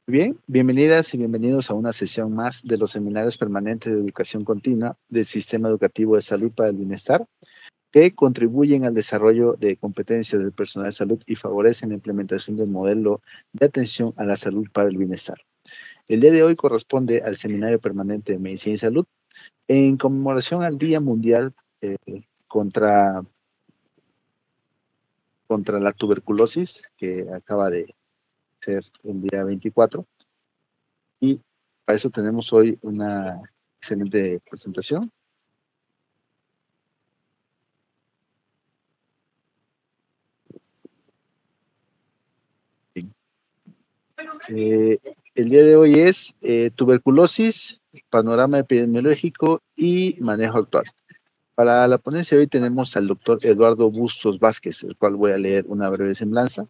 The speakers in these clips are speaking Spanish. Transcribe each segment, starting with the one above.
Bien, bienvenidas y bienvenidos a una sesión más de los seminarios permanentes de educación continua del Sistema Educativo de Salud para el Bienestar, que contribuyen al desarrollo de competencias del personal de salud y favorecen la implementación del modelo de atención a la salud para el bienestar. El día de hoy corresponde al Seminario Permanente de Medicina y Salud en conmemoración al Día Mundial contra la tuberculosis, que acaba de ser el día 24. Y para eso tenemos hoy una excelente presentación. El día de hoy es tuberculosis, panorama epidemiológico y manejo actual. Para la ponencia de hoy tenemos al doctor Eduardo Bustos Vázquez, el cual voy a leer una breve semblanza.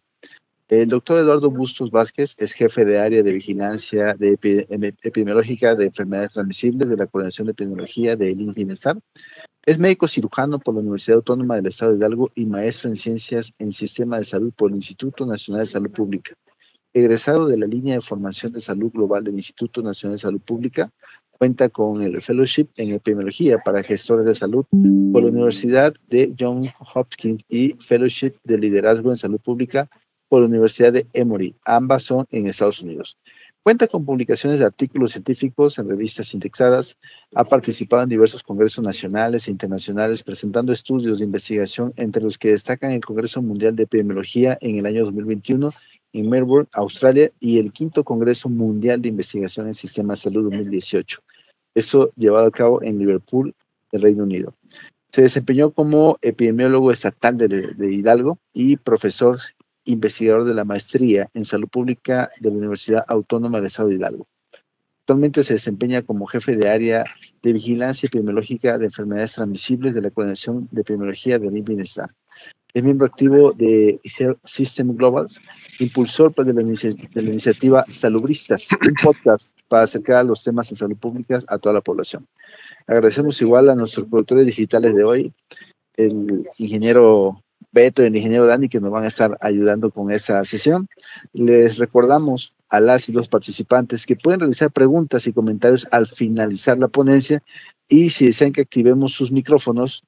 El doctor Eduardo Bustos Vázquez es jefe de área de vigilancia epidemiológica de enfermedades transmisibles de la Coordinación de Epidemiología de INS Bienestar. Es médico cirujano por la Universidad Autónoma del Estado de Hidalgo y maestro en Ciencias en Sistema de Salud por el Instituto Nacional de Salud Pública. Egresado de la línea de formación de salud global del Instituto Nacional de Salud Pública, cuenta con el Fellowship en Epidemiología para Gestores de Salud por la Universidad de Johns Hopkins y Fellowship de Liderazgo en Salud Pública por la Universidad de Emory. Ambas son en Estados Unidos. Cuenta con publicaciones de artículos científicos en revistas indexadas, ha participado en diversos congresos nacionales e internacionales presentando estudios de investigación, entre los que destacan el Congreso Mundial de Epidemiología en el año 2021 en Melbourne, Australia, y el quinto Congreso Mundial de Investigación en Sistemas de Salud 2018. Esto llevado a cabo en Liverpool, el Reino Unido. Se desempeñó como epidemiólogo estatal de Hidalgo y profesor investigador de la maestría en salud pública de la Universidad Autónoma del Estado de Hidalgo. Actualmente se desempeña como jefe de área de vigilancia epidemiológica de enfermedades transmisibles de la Coordinación de Epidemiología del Bienestar. Es miembro activo de Health System Global, impulsor de la iniciativa Salubristas, un podcast para acercar los temas de salud pública a toda la población. Agradecemos igual a nuestros productores digitales de hoy, el ingeniero Beto y el ingeniero Dani, que nos van a estar ayudando con esa sesión. Les recordamos a las y los participantes que pueden realizar preguntas y comentarios al finalizar la ponencia, y si desean que activemos sus micrófonos,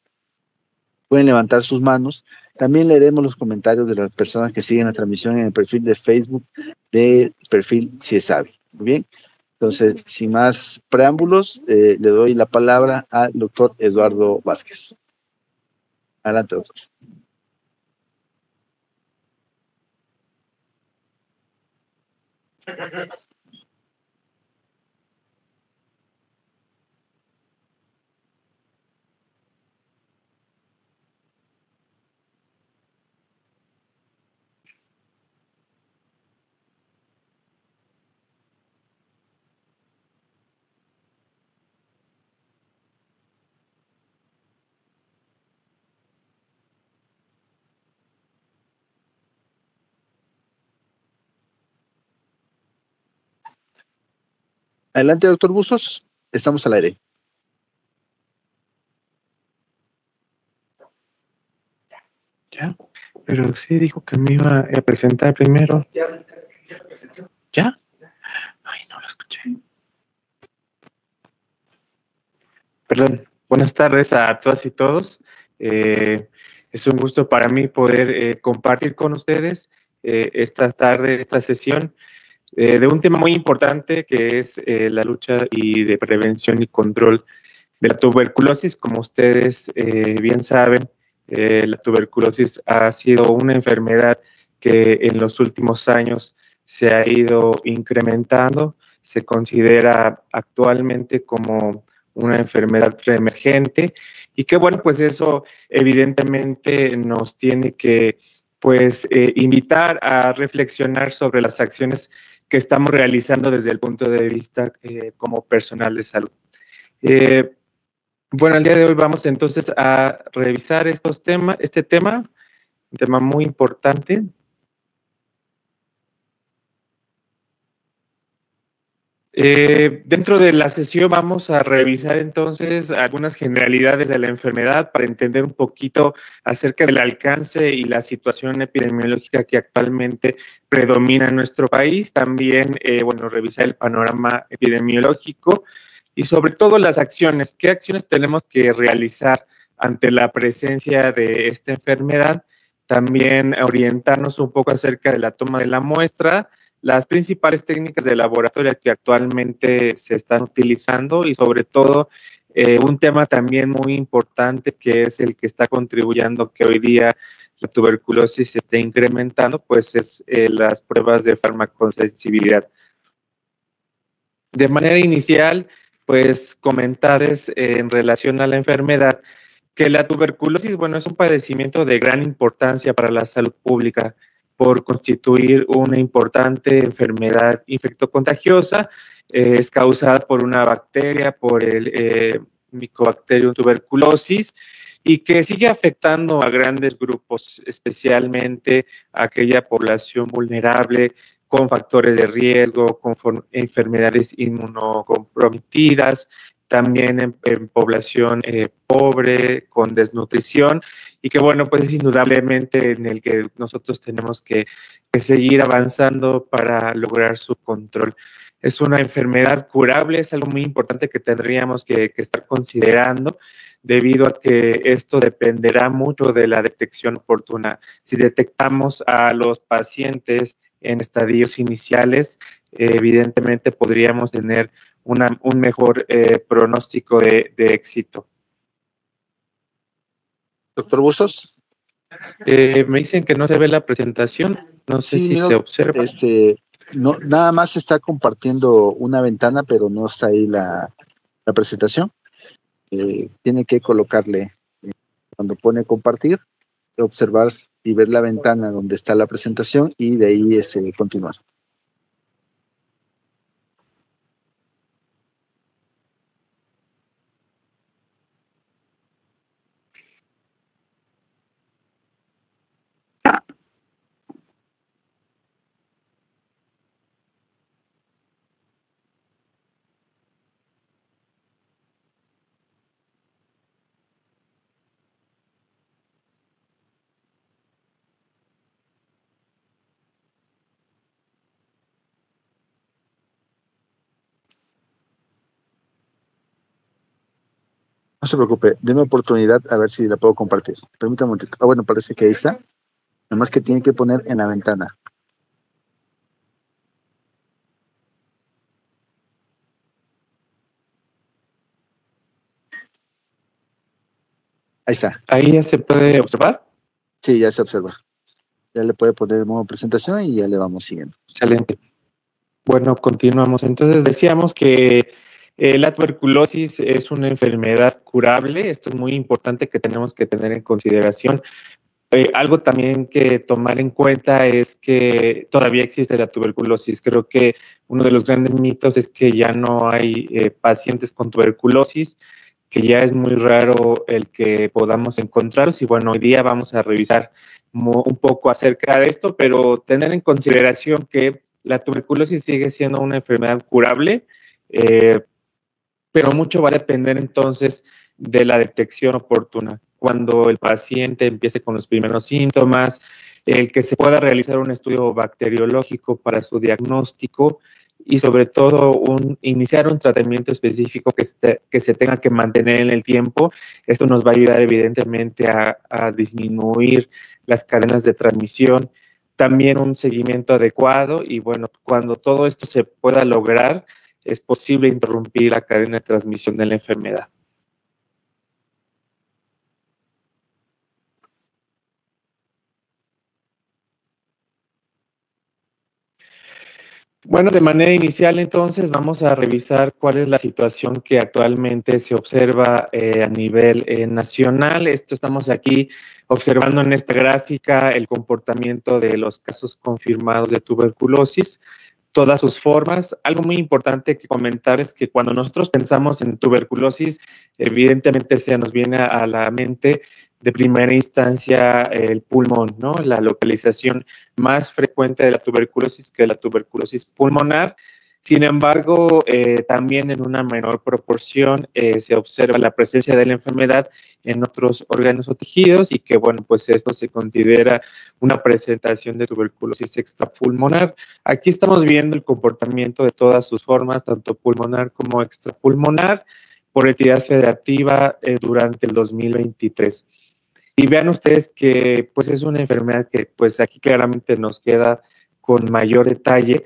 pueden levantar sus manos. También leeremos los comentarios de las personas que siguen la transmisión en el perfil de Facebook del perfil CIESABI. Muy bien. Entonces, sin más preámbulos, le doy la palabra al doctor Eduardo Vázquez. Adelante, doctor. Adelante, doctor Bustos. Estamos al aire. Ya, pero sí dijo que me iba a presentar primero. ¿Ya? Ay, no lo escuché. Perdón. Buenas tardes a todas y todos. Es un gusto para mí poder compartir con ustedes esta tarde, esta sesión, de un tema muy importante que es la lucha y de prevención y control de la tuberculosis. Como ustedes bien saben, la tuberculosis ha sido una enfermedad que en los últimos años se ha ido incrementando. Se considera actualmente como una enfermedad preemergente y que, bueno, pues eso evidentemente nos tiene que, pues, invitar a reflexionar sobre las acciones que estamos realizando desde el punto de vista como personal de salud. Bueno, el día de hoy vamos entonces a revisar este tema, un tema muy importante. Dentro de la sesión vamos a revisar entonces algunas generalidades de la enfermedad para entender un poquito acerca del alcance y la situación epidemiológica que actualmente predomina en nuestro país. También, revisar el panorama epidemiológico y sobre todo las acciones. ¿Qué acciones tenemos que realizar ante la presencia de esta enfermedad? También orientarnos un poco acerca de la toma de la muestra, las principales técnicas de laboratorio que actualmente se están utilizando y sobre todo un tema también muy importante que es el que está contribuyendo que hoy día la tuberculosis se esté incrementando, pues es las pruebas de farmacosensibilidad. De manera inicial, pues comentarles en relación a la enfermedad que la tuberculosis, es un padecimiento de gran importancia para la salud pública por constituir una importante enfermedad infectocontagiosa. Es causada por una bacteria, por el Mycobacterium tuberculosis, y que sigue afectando a grandes grupos, especialmente a aquella población vulnerable con factores de riesgo, con enfermedades inmunocomprometidas, también en población pobre, con desnutrición, y que pues es indudablemente en el que nosotros tenemos que seguir avanzando para lograr su control. Es una enfermedad curable, es algo muy importante que tendríamos que estar considerando, debido a que esto dependerá mucho de la detección oportuna. Si detectamos a los pacientes en estadios iniciales, evidentemente podríamos tener un mejor pronóstico de éxito. Doctor Bustos. Me dicen que no se ve la presentación, no sé si se observa. No, nada más está compartiendo una ventana, pero no está ahí la presentación. Tiene que colocarle, cuando pone compartir, observar y ver la ventana donde está la presentación y de ahí continuar. No se preocupe, déme oportunidad a ver si la puedo compartir. Permítame un momento. Bueno, parece que ahí está. Nada más que tiene que poner en la ventana. Ahí está. ¿Ahí ya se puede observar? Sí, ya se observa. Ya le puede poner el modo presentación y ya le vamos siguiendo. Excelente. Bueno, continuamos. Entonces decíamos que la tuberculosis es una enfermedad curable. Esto es muy importante que tenemos que tener en consideración. Algo también que tomar en cuenta es que todavía existe la tuberculosis. Creo que uno de los grandes mitos es que ya no hay pacientes con tuberculosis, que ya es muy raro el que podamos encontrarlos. Y hoy día vamos a revisar un poco acerca de esto, pero tener en consideración que la tuberculosis sigue siendo una enfermedad curable, pero mucho va a depender entonces de la detección oportuna. Cuando el paciente empiece con los primeros síntomas, el que se pueda realizar un estudio bacteriológico para su diagnóstico y sobre todo iniciar un tratamiento específico que se tenga que mantener en el tiempo. Esto nos va a ayudar evidentemente a disminuir las cadenas de transmisión, también un seguimiento adecuado y cuando todo esto se pueda lograr, es posible interrumpir la cadena de transmisión de la enfermedad. De manera inicial entonces vamos a revisar cuál es la situación que actualmente se observa a nivel nacional. Estamos aquí observando en esta gráfica el comportamiento de los casos confirmados de tuberculosis, todas sus formas. Algo muy importante que comentar es que cuando nosotros pensamos en tuberculosis, evidentemente se nos viene a la mente de primera instancia el pulmón, ¿no? La localización más frecuente de la tuberculosis, que es la tuberculosis pulmonar. Sin embargo, también en una menor proporción se observa la presencia de la enfermedad en otros órganos o tejidos y que, bueno, pues esto se considera una presentación de tuberculosis extrapulmonar. Aquí estamos viendo el comportamiento de todas sus formas, tanto pulmonar como extrapulmonar, por entidad federativa durante el 2023. Y vean ustedes que pues es una enfermedad que pues aquí claramente nos queda con mayor detalle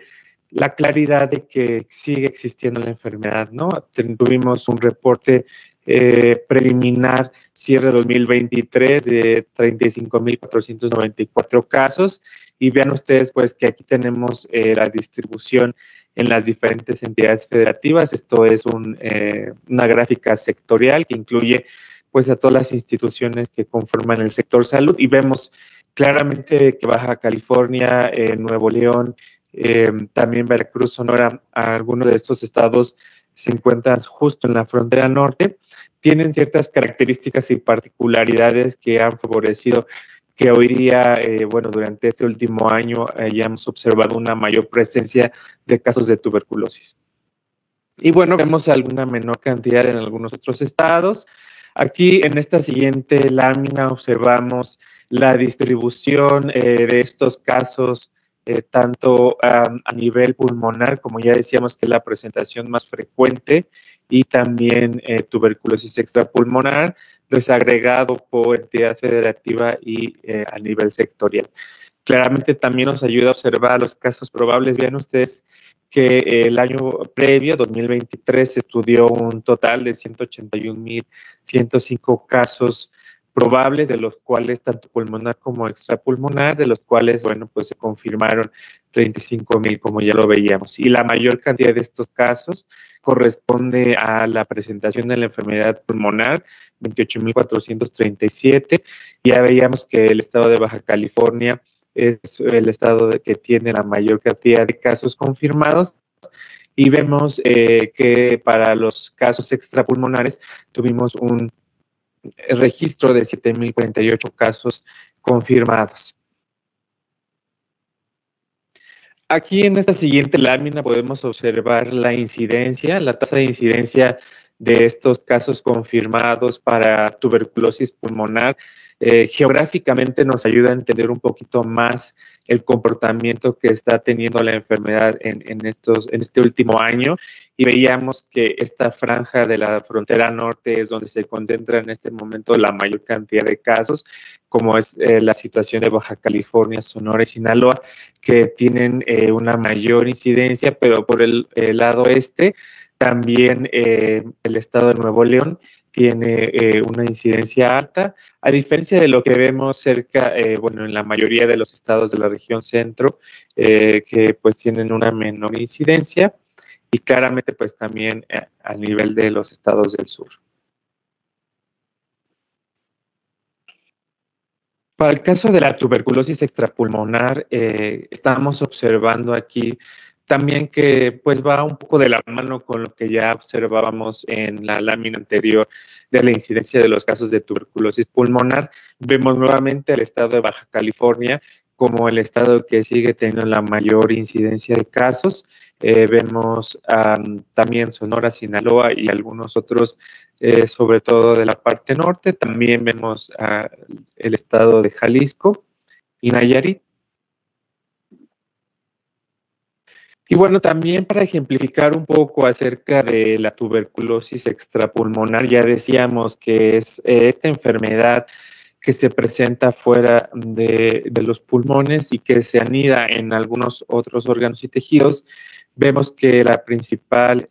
la claridad de que sigue existiendo la enfermedad, ¿no? Tuvimos un reporte preliminar cierre 2023 de 35.494 casos y vean ustedes pues que aquí tenemos la distribución en las diferentes entidades federativas. Esto es una gráfica sectorial que incluye pues a todas las instituciones que conforman el sector salud y vemos claramente que Baja California, Nuevo León, también Veracruz, Sonora, algunos de estos estados se encuentran justo en la frontera norte, tienen ciertas características y particularidades que han favorecido que hoy día, bueno, durante este último año hayamos observado una mayor presencia de casos de tuberculosis. Y bueno, vemos alguna menor cantidad en algunos otros estados. Aquí en esta siguiente lámina observamos la distribución de estos casos tanto a nivel pulmonar, como ya decíamos que es la presentación más frecuente, y también tuberculosis extrapulmonar, desagregado por entidad federativa y a nivel sectorial. Claramente también nos ayuda a observar los casos probables. Vean ustedes que el año previo, 2023, se estudió un total de 181.105 casos probables, de los cuales tanto pulmonar como extrapulmonar, de los cuales, bueno, pues se confirmaron 35.000, como ya lo veíamos. Y la mayor cantidad de estos casos corresponde a la presentación de la enfermedad pulmonar, 28.437. Ya veíamos que el estado de Baja California es el estado que tiene la mayor cantidad de casos confirmados. Y vemos que para los casos extrapulmonares tuvimos un registro de 7.048 casos confirmados. Aquí en esta siguiente lámina podemos observar la incidencia, la tasa de incidencia de estos casos confirmados para tuberculosis pulmonar. Geográficamente nos ayuda a entender un poquito más el comportamiento que está teniendo la enfermedad en este último año, y veíamos que esta franja de la frontera norte es donde se concentra en este momento la mayor cantidad de casos, como es la situación de Baja California, Sonora y Sinaloa, que tienen una mayor incidencia, pero por el lado este también el estado de Nuevo León tiene una incidencia alta, a diferencia de lo que vemos cerca, bueno, en la mayoría de los estados de la región centro, que pues tienen una menor incidencia, y claramente pues también a nivel de los estados del sur. Para el caso de la tuberculosis extrapulmonar, estamos observando aquí también que pues va un poco de la mano con lo que ya observábamos en la lámina anterior de la incidencia de los casos de tuberculosis pulmonar. Vemos nuevamente el estado de Baja California como el estado que sigue teniendo la mayor incidencia de casos. Vemos también Sonora, Sinaloa y algunos otros, sobre todo de la parte norte. También vemos el estado de Jalisco y Nayarit. Y bueno, también para ejemplificar un poco acerca de la tuberculosis extrapulmonar, ya decíamos que es esta enfermedad que se presenta fuera de los pulmones y que se anida en algunos otros órganos y tejidos. Vemos que la principal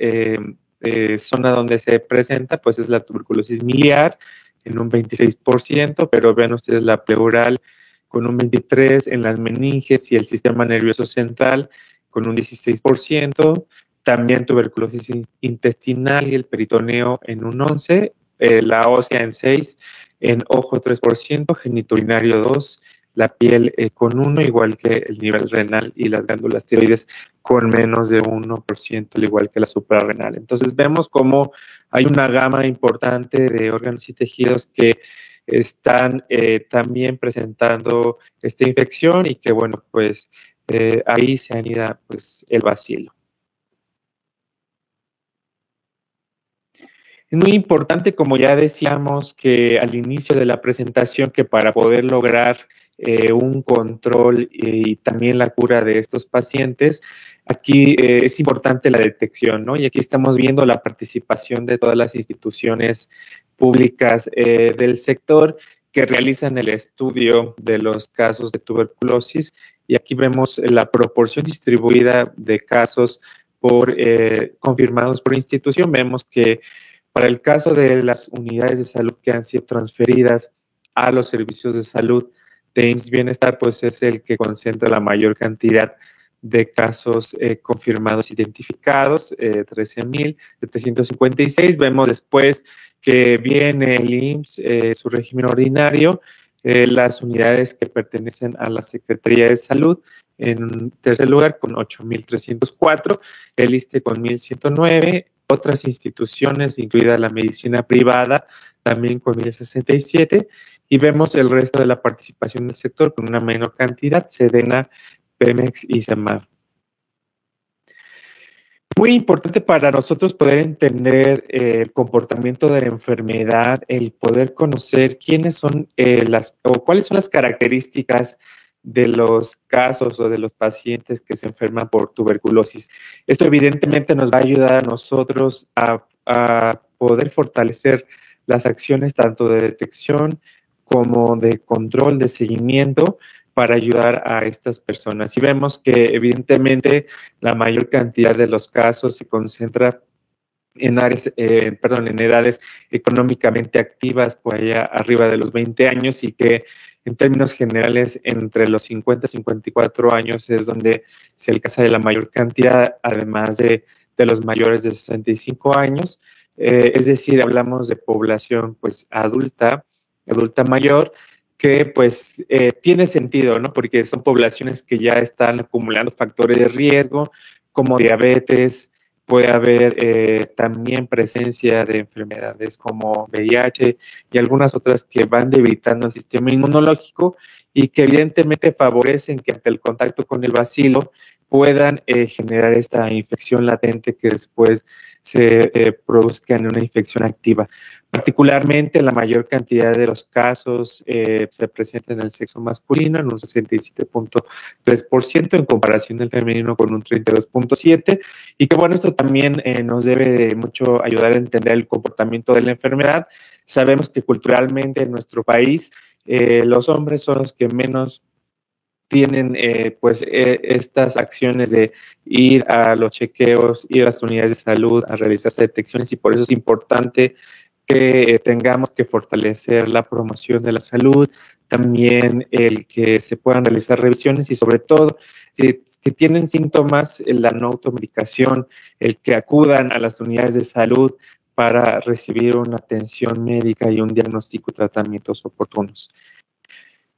zona donde se presenta pues es la tuberculosis miliar en un 26%, pero vean ustedes la pleural con un 23%, en las meninges y el sistema nervioso central con un 16%, también tuberculosis intestinal y el peritoneo en un 11%, la ósea en 6%, en ojo 3%, genitourinario 2%, la piel con 1%, igual que el nivel renal, y las glándulas tiroides con menos de 1%, al igual que la suprarrenal. Entonces vemos cómo hay una gama importante de órganos y tejidos que están también presentando esta infección y que, bueno, pues ahí se anida pues el bacilo. Es muy importante, como ya decíamos, que al inicio de la presentación, que para poder lograr un control y también la cura de estos pacientes, aquí es importante la detección, ¿no? Y aquí estamos viendo la participación de todas las instituciones públicas del sector que realizan el estudio de los casos de tuberculosis, y aquí vemos la proporción distribuida de casos confirmados por institución. Vemos que para el caso de las unidades de salud que han sido transferidas a los servicios de salud de IMSS Bienestar, pues es el que concentra la mayor cantidad de casos confirmados identificados, 13.756. Vemos después que viene el IMSS, su régimen ordinario, las unidades que pertenecen a la Secretaría de Salud, en tercer lugar con 8.304, el ISSSTE con 1.109, otras instituciones, incluida la medicina privada, también con 1.067, y vemos el resto de la participación del sector con una menor cantidad, Sedena, Pemex y SEMAR. Muy importante para nosotros poder entender el comportamiento de la enfermedad, el poder conocer quiénes son cuáles son las características de los casos o de los pacientes que se enferman por tuberculosis. Esto evidentemente nos va a ayudar a nosotros a poder fortalecer las acciones tanto de detección como de control, de seguimiento, para ayudar a estas personas. Y vemos que evidentemente la mayor cantidad de los casos se concentra en edades económicamente activas, por allá arriba de los 20 años, y que en términos generales entre los 50 y 54 años es donde se alcanza de la mayor cantidad, además de los mayores de 65 años. Es decir, hablamos de población pues adulta mayor, que pues tiene sentido, ¿no? Porque son poblaciones que ya están acumulando factores de riesgo como diabetes. Puede haber también presencia de enfermedades como VIH y algunas otras que van debilitando el sistema inmunológico y que evidentemente favorecen que ante el contacto con el bacilo puedan generar esta infección latente que después se produzca en una infección activa. Particularmente la mayor cantidad de los casos se presenta en el sexo masculino, en un 67.3% en comparación del femenino con un 32.7%, y que bueno, esto también nos debe de mucho ayudar a entender el comportamiento de la enfermedad. Sabemos que culturalmente en nuestro país los hombres son los que menos tienen estas acciones de ir a los chequeos, ir a las unidades de salud a realizarse detecciones, y por eso es importante que tengamos que fortalecer la promoción de la salud, también el que se puedan realizar revisiones y sobre todo si tienen síntomas, la no automedicación, el que acudan a las unidades de salud para recibir una atención médica y un diagnóstico y tratamientos oportunos.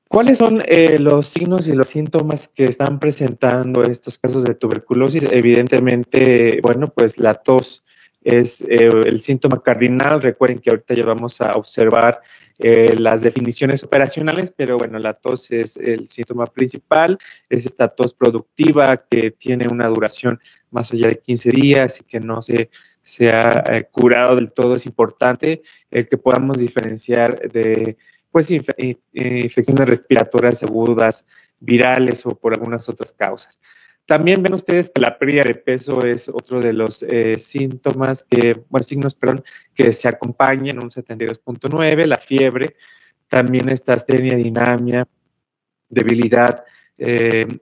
¿Cuáles son los signos y los síntomas que están presentando estos casos de tuberculosis? Evidentemente, bueno, pues la tos es el síntoma cardinal. Recuerden que ahorita ya vamos a observar las definiciones operacionales, pero bueno, la tos es el síntoma principal. Es esta tos productiva que tiene una duración más allá de 15 días y que no se ha curado del todo. Es importante el que podamos diferenciar de pues infecciones respiratorias agudas, virales o por algunas otras causas. También ven ustedes que la pérdida de peso es otro de los signos, que se acompañan, un 72.9, la fiebre, también esta astenia, dinamia, debilidad,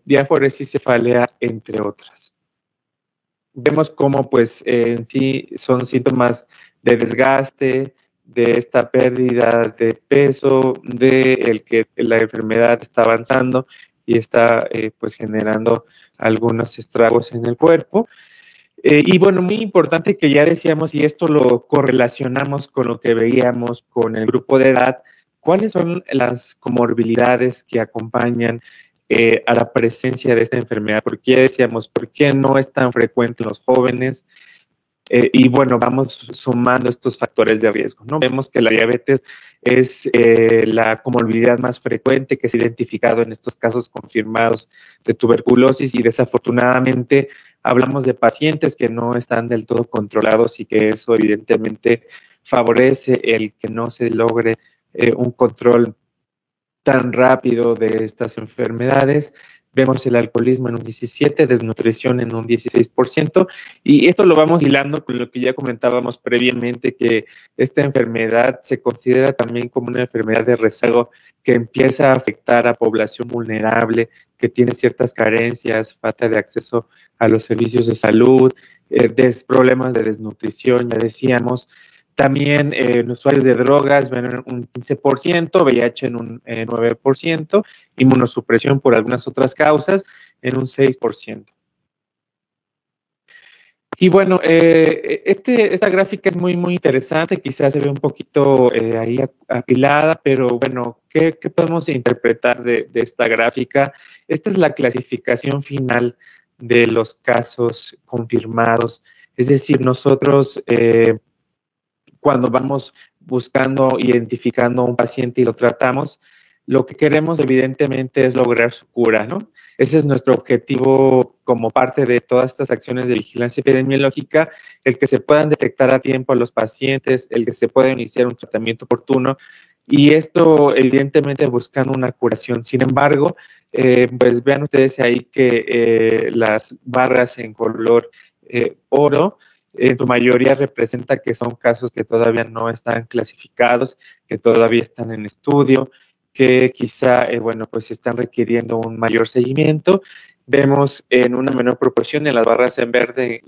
diaforesis, cefalea, entre otras. Vemos cómo pues en sí son síntomas de desgaste, de esta pérdida de peso, de el que la enfermedad está avanzando y está pues generando algunos estragos en el cuerpo. Y bueno, muy importante que ya decíamos, y esto lo correlacionamos con lo que veíamos con el grupo de edad, ¿cuáles son las comorbilidades que acompañan a la presencia de esta enfermedad? Porque ya decíamos, ¿por qué no es tan frecuente en los jóvenes? Y bueno, vamos sumando estos factores de riesgo, ¿no? Vemos que la diabetes es la comorbilidad más frecuente que se ha identificado en estos casos confirmados de tuberculosis, y desafortunadamente hablamos de pacientes que no están del todo controlados y que eso evidentemente favorece el que no se logre un control tan rápido de estas enfermedades. Vemos el alcoholismo en un 17%, desnutrición en un 16%, y esto lo vamos hilando con lo que ya comentábamos previamente, que esta enfermedad se considera también como una enfermedad de rezago que empieza a afectar a población vulnerable, que tiene ciertas carencias, falta de acceso a los servicios de salud, problemas de desnutrición, ya decíamos. También usuarios de drogas ven un 15%, VIH en un 9%, inmunosupresión por algunas otras causas en un 6%. Y bueno, esta gráfica es muy, muy interesante, quizás se ve un poquito ahí apilada, pero bueno, ¿qué podemos interpretar de esta gráfica? Esta es la clasificación final de los casos confirmados, es decir, nosotros cuando vamos buscando, identificando a un paciente y lo tratamos, lo que queremos evidentemente es lograr su cura, ¿no? Ese es nuestro objetivo como parte de todas estas acciones de vigilancia epidemiológica, el que se puedan detectar a tiempo a los pacientes, el que se pueda iniciar un tratamiento oportuno, y esto evidentemente buscando una curación. Sin embargo, pues vean ustedes ahí que las barras en color oro, en su mayoría representa que son casos que todavía no están clasificados, que todavía están en estudio, que quizá, bueno, pues están requiriendo un mayor seguimiento. Vemos en una menor proporción en las barras en verde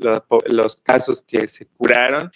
los casos que se curaron.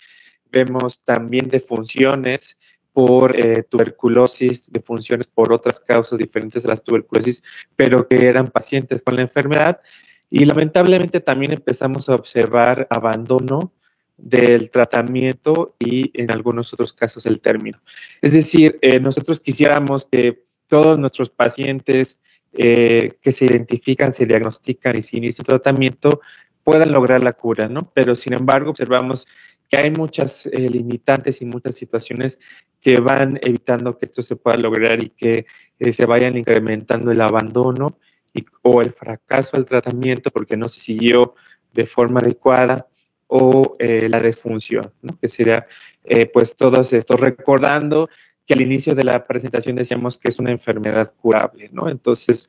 Vemos también defunciones por tuberculosis, defunciones por otras causas diferentes a las tuberculosis, pero que eran pacientes con la enfermedad. Y lamentablemente también empezamos a observar abandono del tratamiento y en algunos otros casos el término. Es decir, nosotros quisiéramos que todos nuestros pacientes que se identifican, se diagnostican y se inicia el tratamiento puedan lograr la cura, ¿no? Pero sin embargo observamos que hay muchas limitantes y muchas situaciones que van evitando que esto se pueda lograr y que se vayan incrementando el abandono o el fracaso del tratamiento porque no se siguió de forma adecuada, o la defunción, ¿no? Que sería pues todos estos, recordando que al inicio de la presentación decíamos que es una enfermedad curable, ¿no? Entonces,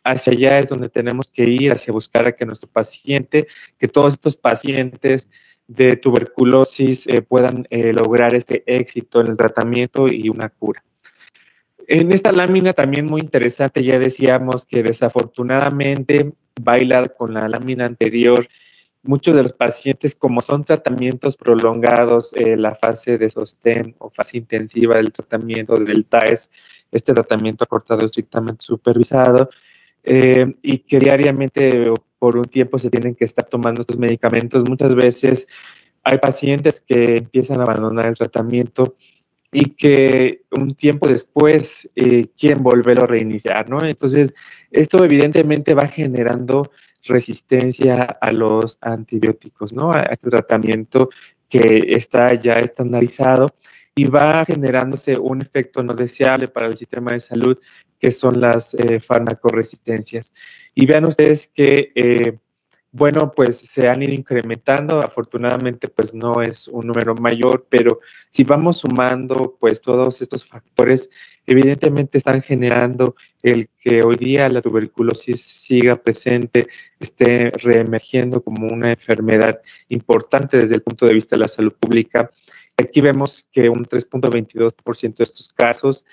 hacia allá es donde tenemos que ir, hacia buscar a que nuestro paciente, que todos estos pacientes de tuberculosis puedan lograr este éxito en el tratamiento y una cura. En esta lámina también muy interesante, ya decíamos que desafortunadamente baila con la lámina anterior. Muchos de los pacientes, como son tratamientos prolongados, la fase de sostén o fase intensiva del tratamiento del TAES, este tratamiento acortado estrictamente supervisado, y que diariamente o por un tiempo se tienen que estar tomando estos medicamentos, muchas veces hay pacientes que empiezan a abandonar el tratamiento y que un tiempo después quieren volverlo a reiniciar, ¿no? Entonces, esto evidentemente va generando resistencia a los antibióticos, ¿no? A este tratamiento que está ya estandarizado y va generándose un efecto no deseable para el sistema de salud, que son las farmacoresistencias. Y vean ustedes que bueno, pues se han ido incrementando, afortunadamente pues no es un número mayor, pero si vamos sumando pues todos estos factores, evidentemente están generando el que hoy día la tuberculosis siga presente, esté reemergiendo como una enfermedad importante desde el punto de vista de la salud pública. Aquí vemos que un 3.22% de estos casos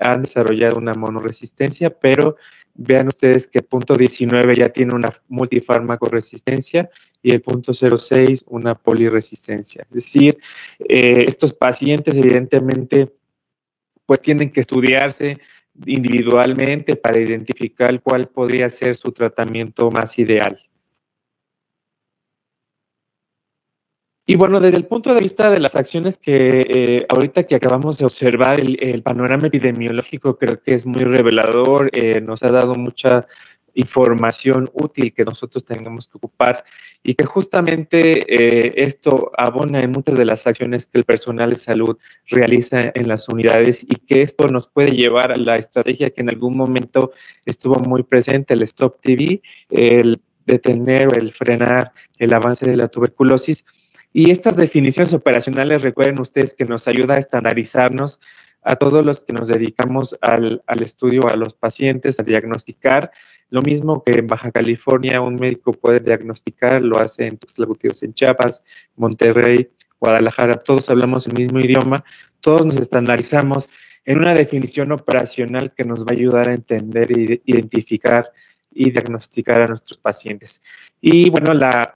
han desarrollado una monoresistencia, pero vean ustedes que el punto 19 ya tiene una multifármaco-resistencia y el punto 06 una poliresistencia. Es decir, estos pacientes evidentemente pues tienen que estudiarse individualmente para identificar cuál podría ser su tratamiento más ideal. Y bueno, desde el punto de vista de las acciones que ahorita que acabamos de observar, el panorama epidemiológico creo que es muy revelador, nos ha dado mucha información útil que nosotros tengamos que ocupar y que justamente esto abona en muchas de las acciones que el personal de salud realiza en las unidades y que esto nos puede llevar a la estrategia que en algún momento estuvo muy presente, el Stop TB, el detener o el frenar el avance de la tuberculosis, Y estas definiciones operacionales, recuerden ustedes que nos ayuda a estandarizarnos a todos los que nos dedicamos al estudio, a los pacientes, a diagnosticar. Lo mismo que en Baja California un médico puede diagnosticar, lo hace en Tuxtla Gutiérrez, en Chiapas, Monterrey, Guadalajara, todos hablamos el mismo idioma, todos nos estandarizamos en una definición operacional que nos va a ayudar a entender e identificar y diagnosticar a nuestros pacientes. Y bueno,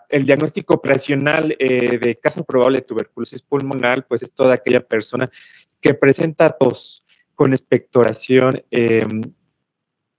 el diagnóstico operacional de caso probable de tuberculosis pulmonar, pues es toda aquella persona que presenta tos con expectoración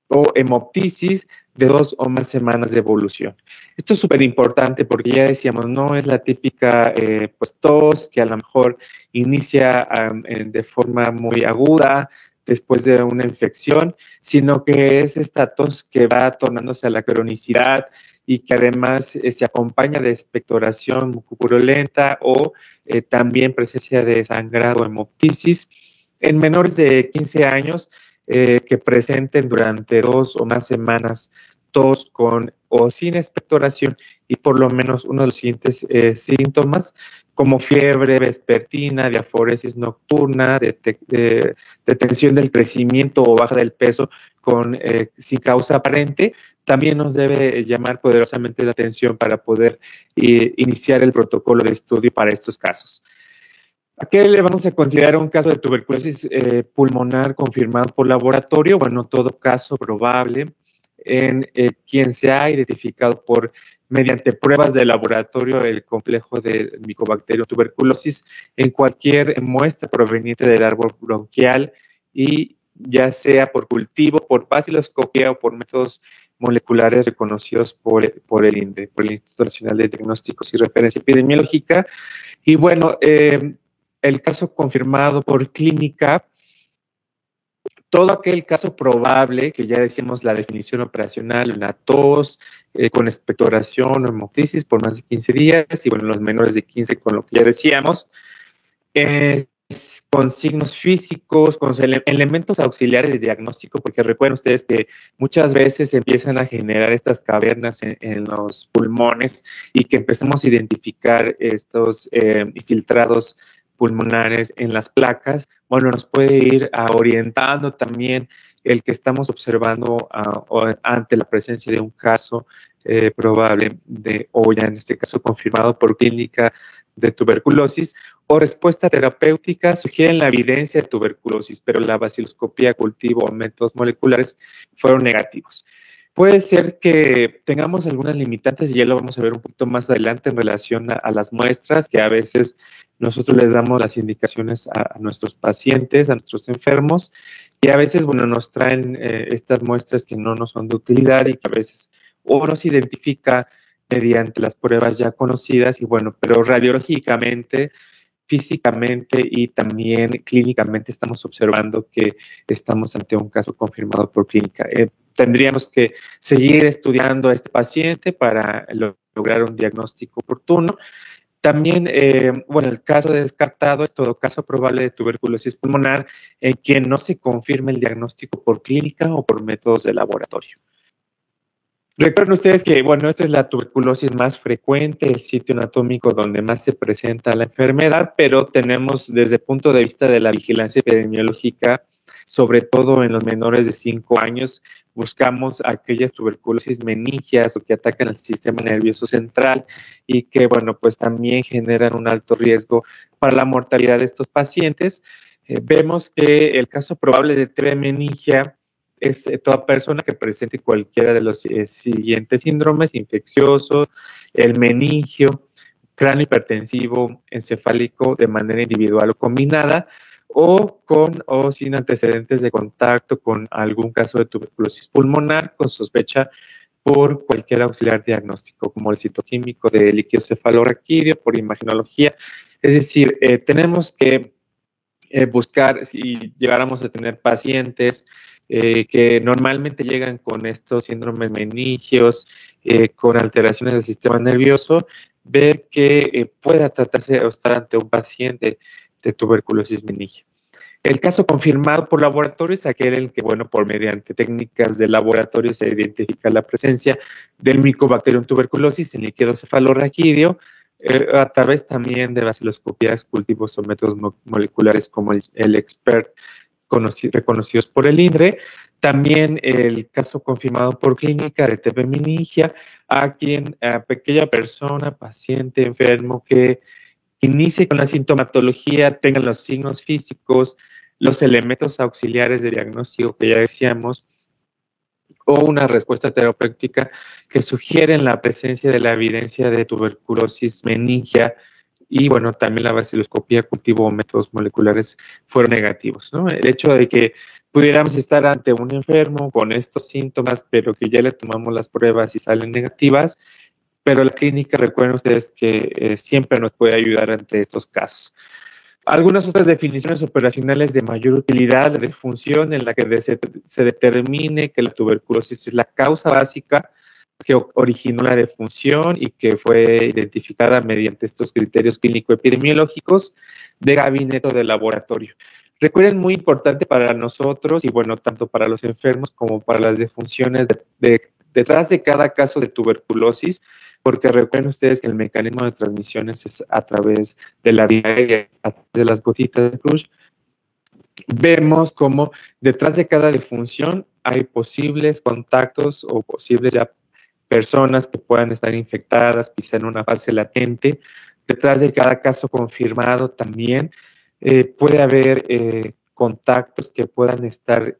o hemoptisis de 2 o más semanas de evolución. Esto es súper importante porque ya decíamos, no es la típica pues tos que a lo mejor inicia de forma muy aguda después de una infección, sino que es esta tos que va tornándose a la cronicidad y que además se acompaña de expectoración mucopurulenta o también presencia de sangrado o hemoptisis en menores de 15 años que presenten durante 2 o más semanas tos con o sin expectoración y por lo menos uno de los siguientes síntomas como fiebre vespertina, diaforesis nocturna, detención del crecimiento o baja del peso sin causa aparente, también nos debe llamar poderosamente la atención para poder iniciar el protocolo de estudio para estos casos. ¿A qué le vamos a considerar un caso de tuberculosis pulmonar confirmado por laboratorio? Bueno, todo caso probable en quien se ha identificado mediante pruebas de laboratorio el complejo de Mycobacterium tuberculosis en cualquier muestra proveniente del árbol bronquial y ya sea por cultivo, por baciloscopia o por métodos moleculares reconocidos por el INDE, por el Instituto Nacional de Diagnósticos y Referencia Epidemiológica. Y bueno, el caso confirmado por clínica, todo aquel caso probable, que ya decíamos la definición operacional, una tos con expectoración o hemoptisis por más de 15 días, y bueno, los menores de 15 con lo que ya decíamos, con signos físicos, con elementos auxiliares de diagnóstico, porque recuerden ustedes que muchas veces empiezan a generar estas cavernas en los pulmones y que empezamos a identificar estos infiltrados pulmonares en las placas. Bueno, nos puede ir orientando también el que estamos observando ante la presencia de un caso probable o ya en este caso confirmado por clínica de tuberculosis o respuesta terapéutica sugieren la evidencia de tuberculosis, pero la baciloscopía, cultivo o métodos moleculares fueron negativos. Puede ser que tengamos algunas limitantes y ya lo vamos a ver un poquito más adelante en relación a las muestras, que a veces nosotros les damos las indicaciones a nuestros pacientes, a nuestros enfermos, y a veces, bueno, nos traen estas muestras que no nos son de utilidad y que a veces o nos identifica mediante las pruebas ya conocidas, y bueno, pero radiológicamente, físicamente y también clínicamente estamos observando que estamos ante un caso confirmado por clínica. Tendríamos que seguir estudiando a este paciente para lograr un diagnóstico oportuno. También, bueno, el caso descartado es todo caso probable de tuberculosis pulmonar en quien no se confirme el diagnóstico por clínica o por métodos de laboratorio. Recuerden ustedes que, bueno, esta es la tuberculosis más frecuente, el sitio anatómico donde más se presenta la enfermedad, pero tenemos desde el punto de vista de la vigilancia epidemiológica, sobre todo en los menores de 5 años, buscamos aquellas tuberculosis meningias o que atacan al sistema nervioso central y que, bueno, pues también generan un alto riesgo para la mortalidad de estos pacientes. Vemos que el caso probable de TB meningia es toda persona que presente cualquiera de los siguientes síndromes: infeccioso, el meningio, cráneo hipertensivo, encefálico de manera individual o combinada, o con o sin antecedentes de contacto con algún caso de tuberculosis pulmonar con sospecha por cualquier auxiliar diagnóstico, como el citoquímico de líquido cefalorraquídeo, por imagenología. Es decir, tenemos que buscar, si llegáramos a tener pacientes que normalmente llegan con estos síndromes meningios, con alteraciones del sistema nervioso, ver que pueda tratarse o estar ante un paciente de tuberculosis meningia. El caso confirmado por laboratorio es aquel en que, bueno, por mediante técnicas de laboratorio se identifica la presencia del Mycobacterium tuberculosis en líquido cefalorraquídeo, a través también de baciloscopías, cultivos o métodos moleculares como el EXPERT, reconocidos por el INDRE. También el caso confirmado por clínica de TB meningia, a aquella persona, paciente, enfermo, que inicie con la sintomatología, tenga los signos físicos, los elementos auxiliares de diagnóstico que ya decíamos, o una respuesta terapéutica que sugieren la presencia de la evidencia de tuberculosis meningia, y bueno, también la baciloscopía, cultivo o métodos moleculares fueron negativos, ¿no? El hecho de que pudiéramos estar ante un enfermo con estos síntomas, pero que ya le tomamos las pruebas y salen negativas, pero la clínica, recuerden ustedes que siempre nos puede ayudar ante estos casos. Algunas otras definiciones operacionales de mayor utilidad, la defunción en la que se determine que la tuberculosis es la causa básica que originó la defunción y que fue identificada mediante estos criterios clínico-epidemiológicos de gabinete o de laboratorio. Recuerden, muy importante para nosotros y bueno, tanto para los enfermos como para las defunciones, detrás de cada caso de tuberculosis, porque recuerden ustedes que el mecanismo de transmisiones es a través de la vía aérea, a través de las gotitas de Crush. Vemos cómo detrás de cada defunción hay posibles contactos o posibles ya personas que puedan estar infectadas, quizá en una fase latente. Detrás de cada caso confirmado también puede haber contactos que puedan estar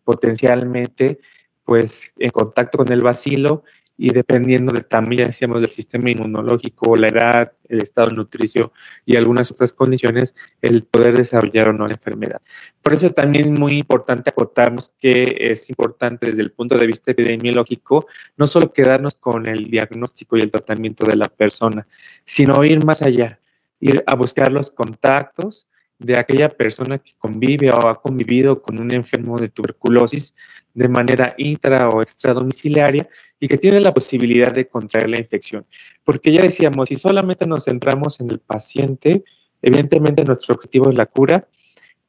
potencialmente pues, en contacto con el bacilo, y dependiendo también, decíamos, del sistema inmunológico, la edad, el estado nutricio y algunas otras condiciones, el poder desarrollar o no la enfermedad. Por eso también es muy importante acotarnos que es importante desde el punto de vista epidemiológico no solo quedarnos con el diagnóstico y el tratamiento de la persona, sino ir más allá, ir a buscar los contactos de aquella persona que convive o ha convivido con un enfermo de tuberculosis de manera intra o extradomiciliaria y que tiene la posibilidad de contraer la infección. Porque ya decíamos, si solamente nos centramos en el paciente, evidentemente nuestro objetivo es la cura,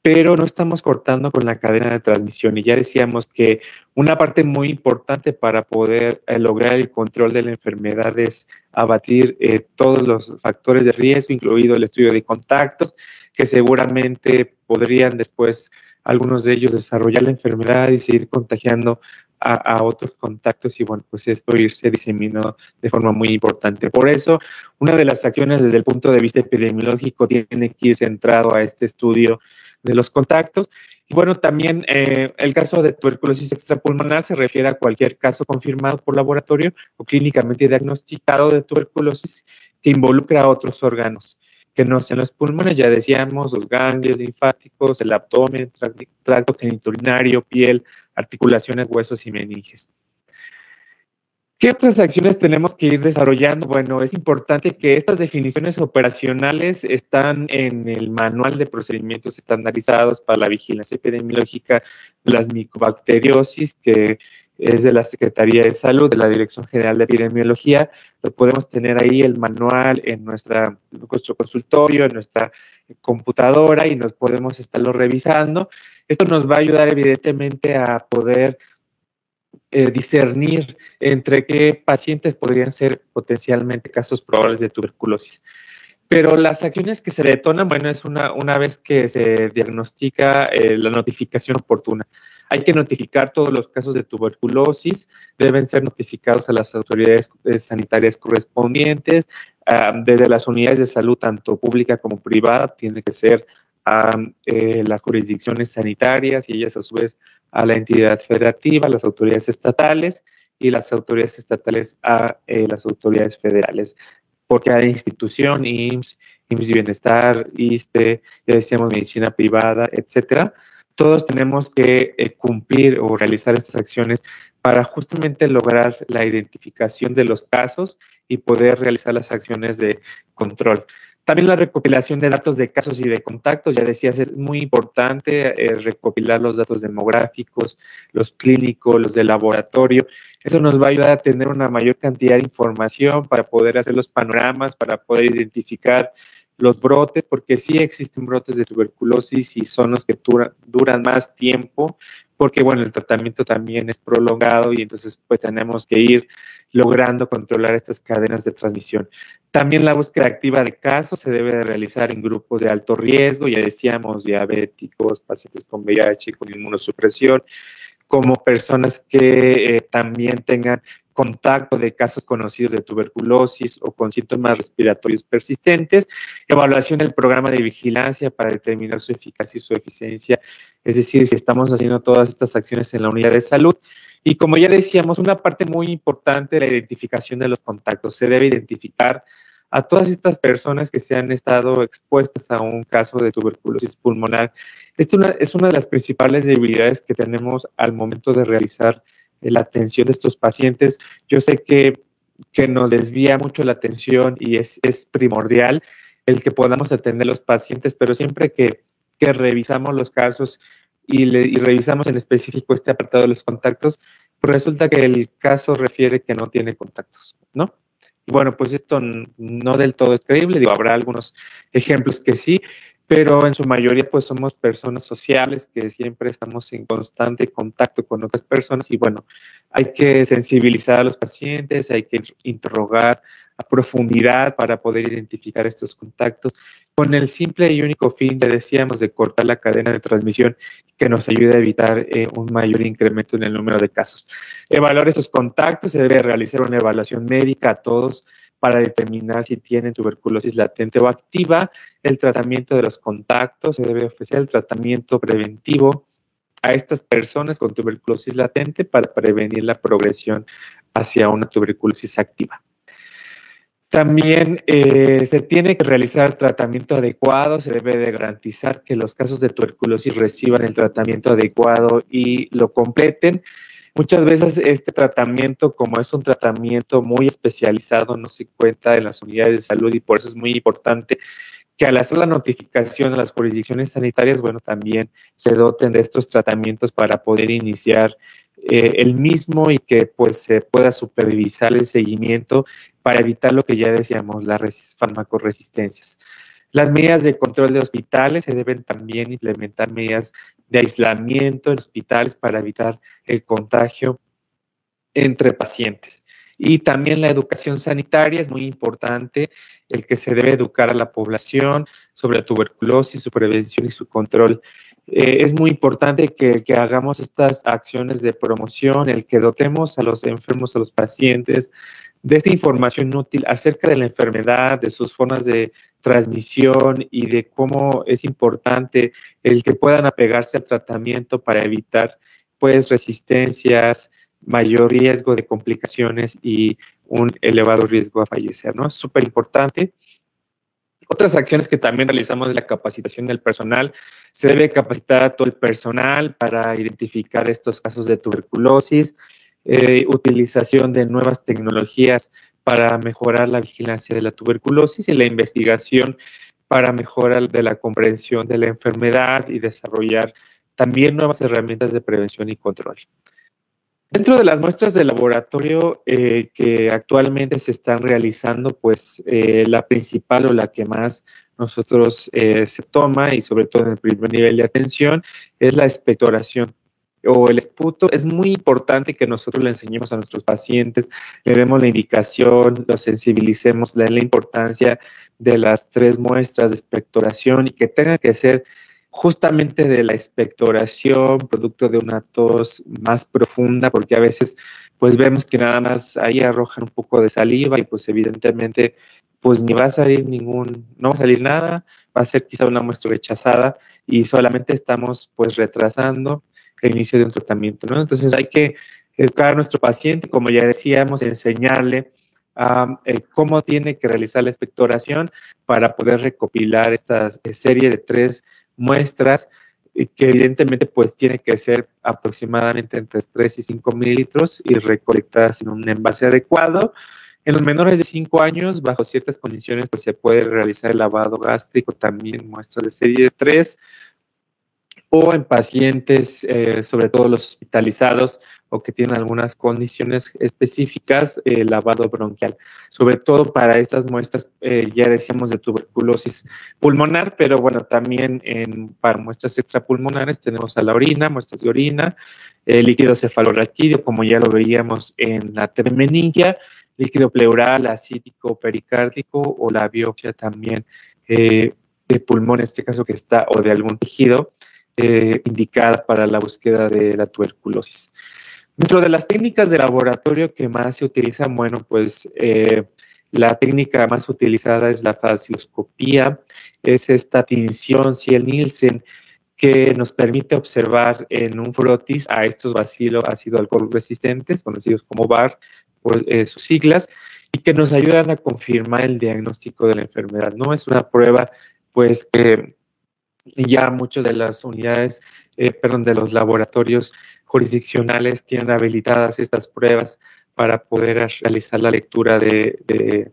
pero no estamos cortando con la cadena de transmisión. Y ya decíamos que una parte muy importante para poder lograr el control de la enfermedad es abatir todos los factores de riesgo, incluido el estudio de contactos, que seguramente podrían después algunos de ellos desarrollar la enfermedad y seguir contagiando a otros contactos, y bueno, pues esto irse diseminando de forma muy importante. Por eso, una de las acciones desde el punto de vista epidemiológico tiene que ir centrado a este estudio de los contactos. Y bueno, también el caso de tuberculosis extrapulmonar se refiere a cualquier caso confirmado por laboratorio o clínicamente diagnosticado de tuberculosis que involucra a otros órganos que no sean los pulmones, ya decíamos, los ganglios linfáticos, el abdomen, tracto genitourinario, piel, articulaciones, huesos y meninges. ¿Qué otras acciones tenemos que ir desarrollando? Bueno, es importante que estas definiciones operacionales están en el manual de procedimientos estandarizados para la vigilancia epidemiológica de las micobacteriosis, que es de la Secretaría de Salud, de la Dirección General de Epidemiología. Lo podemos tener ahí, el manual, en nuestro consultorio, en nuestra computadora, y nos podemos estarlo revisando. Esto nos va a ayudar evidentemente a poder discernir entre qué pacientes podrían ser potencialmente casos probables de tuberculosis. Pero las acciones que se detonan, bueno, es una vez que se diagnostica la notificación oportuna. Hay que notificar todos los casos de tuberculosis, deben ser notificados a las autoridades sanitarias correspondientes, desde las unidades de salud, tanto pública como privada, tiene que ser a las jurisdicciones sanitarias y ellas a su vez a la entidad federativa, las autoridades estatales, y las autoridades estatales a las autoridades federales. Por cada institución, IMSS, IMSS Bienestar, ISSSTE, ya decíamos medicina privada, etcétera, todos tenemos que cumplir o realizar estas acciones para justamente lograr la identificación de los casos y poder realizar las acciones de control. También la recopilación de datos de casos y de contactos, ya decías, es muy importante recopilar los datos demográficos, los clínicos, los de laboratorio. Eso nos va a ayudar a tener una mayor cantidad de información para poder hacer los panoramas, para poder identificar los brotes, porque sí existen brotes de tuberculosis y son los que duran más tiempo, porque bueno, el tratamiento también es prolongado y entonces pues tenemos que ir logrando controlar estas cadenas de transmisión. También la búsqueda activa de casos se debe de realizar en grupos de alto riesgo, ya decíamos, diabéticos, pacientes con VIH, con inmunosupresión, como personas que también tengan contacto de casos conocidos de tuberculosis o con síntomas respiratorios persistentes, evaluación del programa de vigilancia para determinar su eficacia y su eficiencia, es decir, si estamos haciendo todas estas acciones en la unidad de salud. Y como ya decíamos, una parte muy importante de la identificación de los contactos. Se debe identificar a todas estas personas que se han estado expuestas a un caso de tuberculosis pulmonar. Esta es una de las principales debilidades que tenemos al momento de realizar la atención de estos pacientes. Yo sé que nos desvía mucho la atención y es primordial el que podamos atender a los pacientes, pero siempre que revisamos los casos y revisamos en específico este apartado de los contactos, pues resulta que el caso refiere que no tiene contactos, ¿no? Y bueno, pues esto no del todo es creíble, digo, habrá algunos ejemplos que sí, pero en su mayoría pues somos personas sociables que siempre estamos en constante contacto con otras personas y bueno, hay que sensibilizar a los pacientes, hay que interrogar a profundidad para poder identificar estos contactos con el simple y único fin, le decíamos, de cortar la cadena de transmisión que nos ayude a evitar un mayor incremento en el número de casos. Evaluar esos contactos, se debe realizar una evaluación médica a todos para determinar si tienen tuberculosis latente o activa. El tratamiento de los contactos, se debe ofrecer el tratamiento preventivo a estas personas con tuberculosis latente para prevenir la progresión hacia una tuberculosis activa. También se tiene que realizar tratamiento adecuado, se debe de garantizar que los casos de tuberculosis reciban el tratamiento adecuado y lo completen. Muchas veces este tratamiento, como es un tratamiento muy especializado, no se cuenta en las unidades de salud y por eso es muy importante que al hacer la notificación a las jurisdicciones sanitarias, bueno, también se doten de estos tratamientos para poder iniciar el mismo y que pues se pueda supervisar el seguimiento para evitar lo que ya decíamos, las farmacoresistencias. Las medidas de control de hospitales, se deben también implementar medidas de aislamiento en hospitales para evitar el contagio entre pacientes. Y también la educación sanitaria es muy importante, el que se debe educar a la población sobre la tuberculosis, su prevención y su control. Es muy importante que hagamos estas acciones de promoción, el que dotemos a los enfermos, a los pacientes, de esta información útil acerca de la enfermedad, de sus formas de transmisión y de cómo es importante el que puedan apegarse al tratamiento para evitar pues resistencias, mayor riesgo de complicaciones y un elevado riesgo a fallecer, ¿no? Es súper importante. Otras acciones que también realizamos es la capacitación del personal. Se debe capacitar a todo el personal para identificar estos casos de tuberculosis, utilización de nuevas tecnologías para mejorar la vigilancia de la tuberculosis y la investigación para mejorar de la comprensión de la enfermedad y desarrollar también nuevas herramientas de prevención y control. Dentro de las muestras de laboratorio que actualmente se están realizando, pues la principal o la que más nosotros se toma y sobre todo en el primer nivel de atención es la expectoración o el esputo. Es muy importante que nosotros le enseñemos a nuestros pacientes, le demos la indicación, los sensibilicemos, le den la importancia de las 3 muestras de expectoración y que tenga que ser justamente de la expectoración, producto de una tos más profunda, porque a veces pues vemos que nada más ahí arrojan un poco de saliva y pues evidentemente pues ni va a salir no va a salir nada, va a ser quizá una muestra rechazada y solamente estamos pues retrasando el inicio de un tratamiento, ¿no? Entonces hay que educar a nuestro paciente, como ya decíamos, enseñarle cómo tiene que realizar la expectoración para poder recopilar esta serie de 3 muestras que evidentemente pues tiene que ser aproximadamente entre 3 y 5 mililitros y recolectadas en un envase adecuado. En los menores de 5 años, bajo ciertas condiciones, pues se puede realizar el lavado gástrico, también muestras de serie de 3, o en pacientes, sobre todo los hospitalizados o que tienen algunas condiciones específicas, lavado bronquial, sobre todo para estas muestras, ya decíamos, de tuberculosis pulmonar, pero bueno, también para muestras extrapulmonares tenemos a la orina, muestras de orina, líquido cefalorraquídeo, como ya lo veíamos en la meningia, líquido pleural, acítico, pericárdico, o la biopsia también de pulmón, en este caso que está, o de algún tejido, indicada para la búsqueda de la tuberculosis. Dentro de las técnicas de laboratorio que más se utilizan, bueno, pues la técnica más utilizada es la fascioscopía, es esta tinción Ciel-Nielsen que nos permite observar en un frotis a estos bacilos ácido alcohol resistentes, conocidos como VAR por sus siglas, y que nos ayudan a confirmar el diagnóstico de la enfermedad, ¿no? Es una prueba, pues, que ya muchas de las unidades, de los laboratorios jurisdiccionales tienen habilitadas estas pruebas para poder realizar la lectura de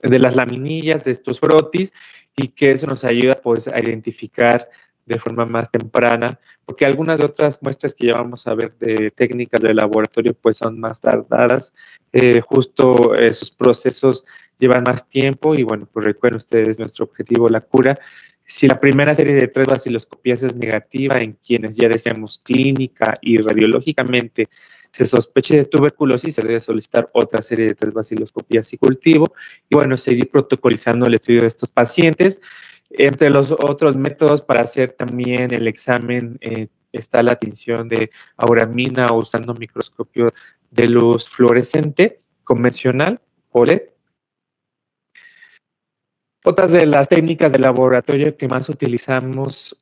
las laminillas de estos frotis, y que eso nos ayuda, pues, a identificar de forma más temprana, porque algunas de otras muestras que ya vamos a ver de técnicas de laboratorio pues son más tardadas, justo sus procesos llevan más tiempo, y bueno, pues recuerden ustedes nuestro objetivo, la cura. Si la primera serie de 3 baciloscopías es negativa en quienes ya deseamos clínica y radiológicamente se sospeche de tuberculosis, se debe solicitar otra serie de 3 baciloscopías y cultivo, y bueno, seguir protocolizando el estudio de estos pacientes. Entre los otros métodos para hacer también el examen está la tinción de auramina usando microscopio de luz fluorescente convencional, OLED. Otras de las técnicas de laboratorio que más utilizamos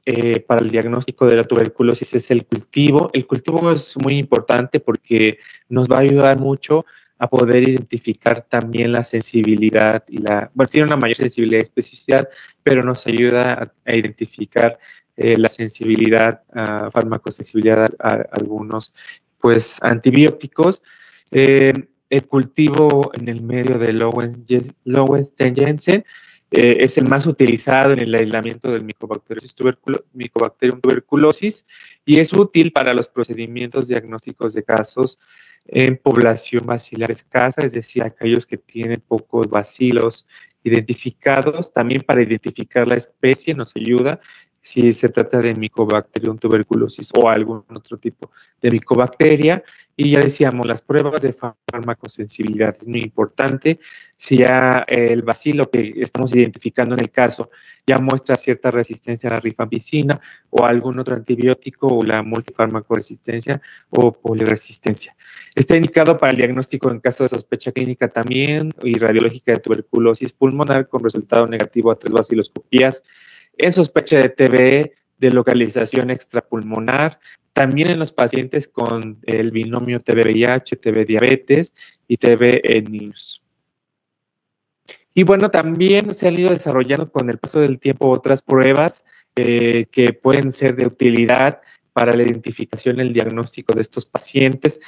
para el diagnóstico de la tuberculosis es el cultivo. El cultivo es muy importante porque nos va a ayudar mucho a poder identificar también la sensibilidad bueno, tiene una mayor sensibilidad y especificidad, pero nos ayuda a identificar la sensibilidad, farmacosensibilidad a algunos, pues, antibióticos. El cultivo en el medio de Lowenstein-Jensen es el más utilizado en el aislamiento del Mycobacterium tuberculosis, y es útil para los procedimientos diagnósticos de casos en población bacilar escasa, es decir, aquellos que tienen pocos bacilos identificados. También para identificar la especie nos ayuda si se trata de Mycobacterium tuberculosis o algún otro tipo de micobacteria. Y ya decíamos, las pruebas de farmacosensibilidad es muy importante. Si ya el bacilo que estamos identificando en el caso ya muestra cierta resistencia a la rifampicina o a algún otro antibiótico, o la multifarmacoresistencia o poliresistencia. Está indicado para el diagnóstico en caso de sospecha clínica también y radiológica de tuberculosis pulmonar con resultado negativo a 3 baciloscopías, en sospecha de TBE de localización extrapulmonar, también en los pacientes con el binomio TB-VIH, TB-diabetes y TB-NIRS. Y bueno, también se han ido desarrollando con el paso del tiempo otras pruebas que pueden ser de utilidad para la identificación y el diagnóstico de estos pacientes.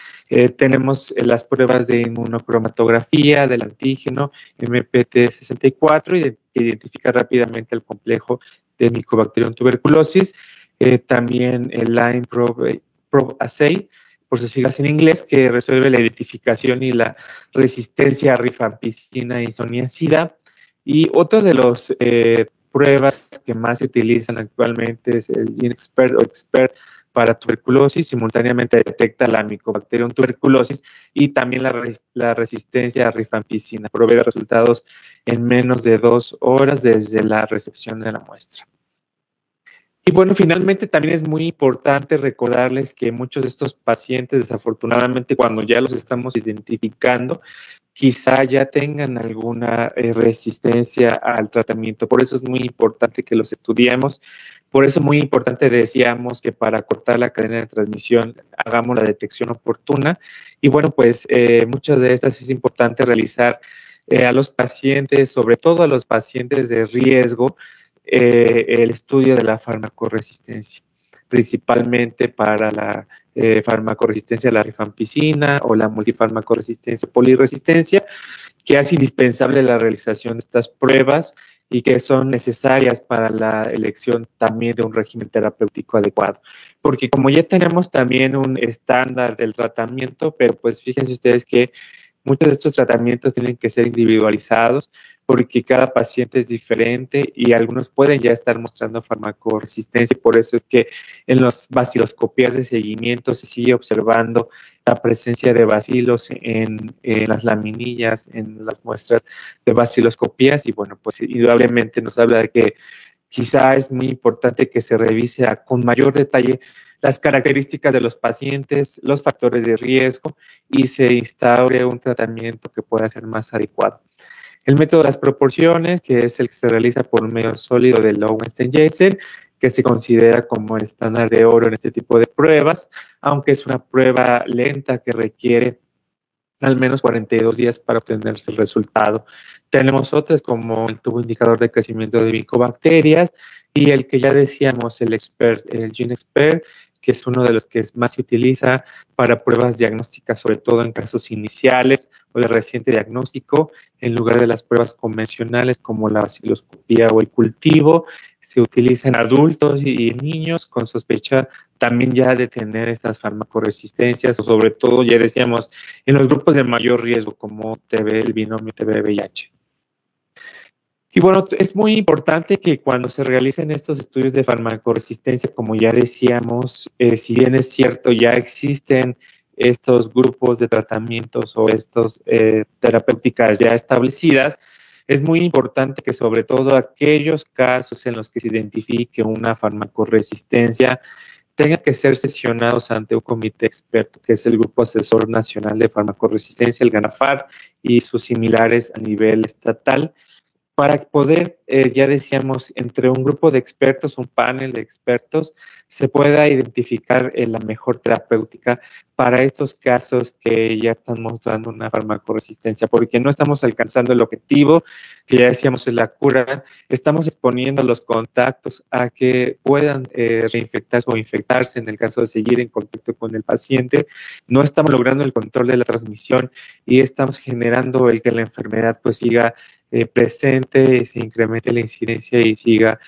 Tenemos las pruebas de inmunocromatografía del antígeno MPT64, que identifica rápidamente el complejo de Mycobacterium tuberculosis. También el Lyme Probe Assay, por sus siglas en inglés, que resuelve la identificación y la resistencia a rifampicina e isoniazida. Y otro de los pruebas que más se utilizan actualmente es el GeneXpert o Expert para tuberculosis. Simultáneamente detecta la Mycobacterium tuberculosis y también la resistencia a rifampicina. Provee resultados en menos de 2 horas desde la recepción de la muestra. Y bueno, finalmente también es muy importante recordarles que muchos de estos pacientes, desafortunadamente, cuando ya los estamos identificando, quizá ya tengan alguna resistencia al tratamiento. Por eso es muy importante que los estudiemos. Por eso es muy importante, decíamos, que para cortar la cadena de transmisión hagamos la detección oportuna. Y bueno, pues muchas de estas es importante realizar a los pacientes, sobre todo a los pacientes de riesgo, el estudio de la farmacoresistencia, principalmente para la farmacoresistencia a la rifampicina o la multifarmacoresistencia, poliresistencia, que hace indispensable la realización de estas pruebas y que son necesarias para la elección también de un régimen terapéutico adecuado. Porque como ya tenemos también un estándar del tratamiento, pero pues fíjense ustedes que muchos de estos tratamientos tienen que ser individualizados porque cada paciente es diferente y algunos pueden ya estar mostrando farmacoresistencia y por eso es que en las baciloscopías de seguimiento se sigue observando la presencia de bacilos en las laminillas, en las muestras de baciloscopías y bueno, pues indudablemente nos habla de que quizá es muy importante que se revise con mayor detalle las características de los pacientes, los factores de riesgo y se instaure un tratamiento que pueda ser más adecuado. El método de las proporciones, que es el que se realiza por un medio sólido de Lowenstein-Jessen, que se considera como el estándar de oro en este tipo de pruebas, aunque es una prueba lenta que requiere al menos 42 días para obtenerse el resultado. Tenemos otras como el tubo indicador de crecimiento de micobacterias y el que ya decíamos, el GeneXpert, que es uno de los que más se utiliza para pruebas diagnósticas, sobre todo en casos iniciales o de reciente diagnóstico, en lugar de las pruebas convencionales como la vaciloscopía o el cultivo. Se utiliza en adultos y en niños con sospecha también ya de tener estas farmacoresistencias o sobre todo, ya decíamos, en los grupos de mayor riesgo como TB, el binomio TB-VIH. Y bueno, es muy importante que cuando se realicen estos estudios de farmacoresistencia, como ya decíamos, si bien es cierto, ya existen estos grupos de tratamientos o estos terapéuticas ya establecidas, es muy importante que sobre todo aquellos casos en los que se identifique una farmacoresistencia tengan que ser sesionados ante un comité experto, que es el Grupo Asesor Nacional de Farmacoresistencia, el GANAFAR, y sus similares a nivel estatal, para poder, ya decíamos, entre un grupo de expertos, un panel de expertos, se pueda identificar la mejor terapéutica para estos casos que ya están mostrando una farmacoresistencia, porque no estamos alcanzando el objetivo, que ya decíamos es la cura, estamos exponiendo los contactos a que puedan reinfectarse o infectarse en el caso de seguir en contacto con el paciente, no estamos logrando el control de la transmisión y estamos generando el que la enfermedad pues siga presente, se incremente la incidencia y siga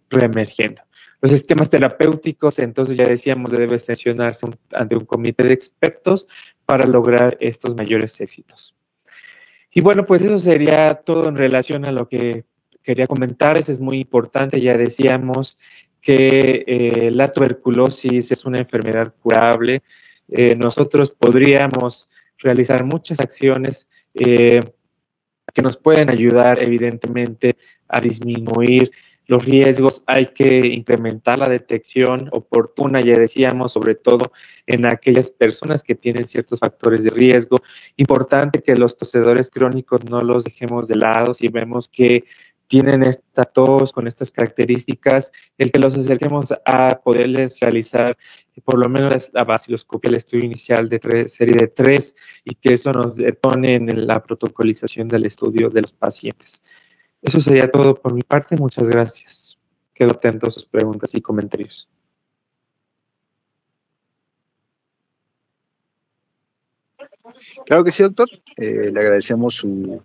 reemergiendo. Los esquemas terapéuticos, entonces ya decíamos, debe sesionarse ante un comité de expertos para lograr estos mayores éxitos. Y bueno, pues eso sería todo en relación a lo que quería comentarles. Es muy importante, ya decíamos que la tuberculosis es una enfermedad curable. Nosotros podríamos realizar muchas acciones que nos pueden ayudar evidentemente a disminuir los riesgos. Hay que incrementar la detección oportuna, ya decíamos, sobre todo en aquellas personas que tienen ciertos factores de riesgo. Importante que los tosedores crónicos no los dejemos de lado si vemos que tienen esta tos con estas características, el que los acerquemos a poderles realizar por lo menos la vaciloscopia, el estudio inicial de serie de 3 y que eso nos detone en la protocolización del estudio de los pacientes. Eso sería todo por mi parte. Muchas gracias. Quedo atento a sus preguntas y comentarios. Claro que sí, doctor. Le agradecemos su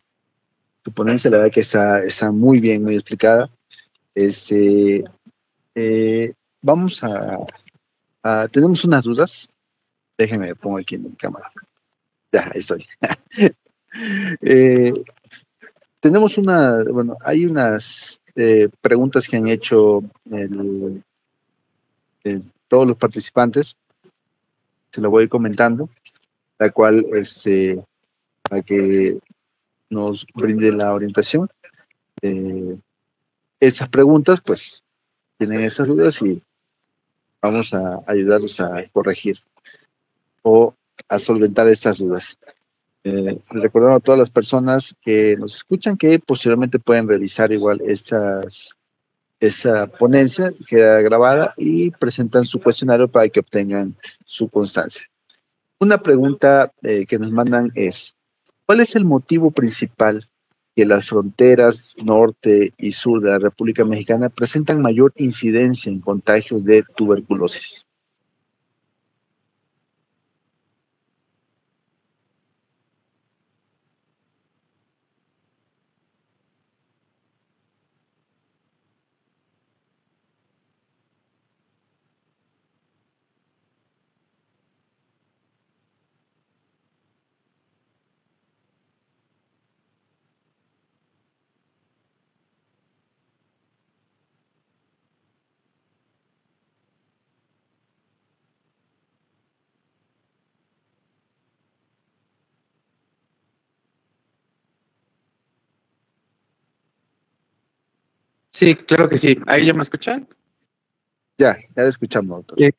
ponencia, la verdad que está muy bien, muy explicada. Este, vamos tenemos unas dudas. Déjeme, pongo aquí en mi cámara. Ya, ahí estoy. Eh, tenemos hay unas preguntas que han hecho todos los participantes. Se lo voy a ir comentando, la cual, para que nos brinde la orientación. Esas preguntas, pues, tienen esas dudas y vamos a ayudarlos a corregir o a solventar estas dudas. Recordando a todas las personas que nos escuchan que posteriormente pueden revisar igual esa ponencia, queda grabada y presentan su cuestionario para que obtengan su constancia. Una pregunta que nos mandan es, ¿cuál es el motivo principal que las fronteras norte y sur de la República Mexicana presentan mayor incidencia en contagios de tuberculosis? Sí, claro que sí. ¿Ahí ya me escuchan? Ya lo escuchamos, doctor.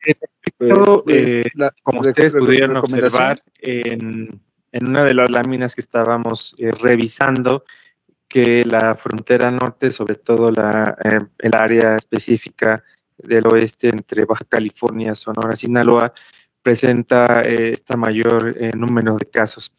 Como ustedes pudieron Recomendación. observar en una de las láminas que estábamos revisando, que la frontera norte, sobre todo el área específica del oeste entre Baja California, Sonora, Sinaloa, presenta esta mayor número de casos.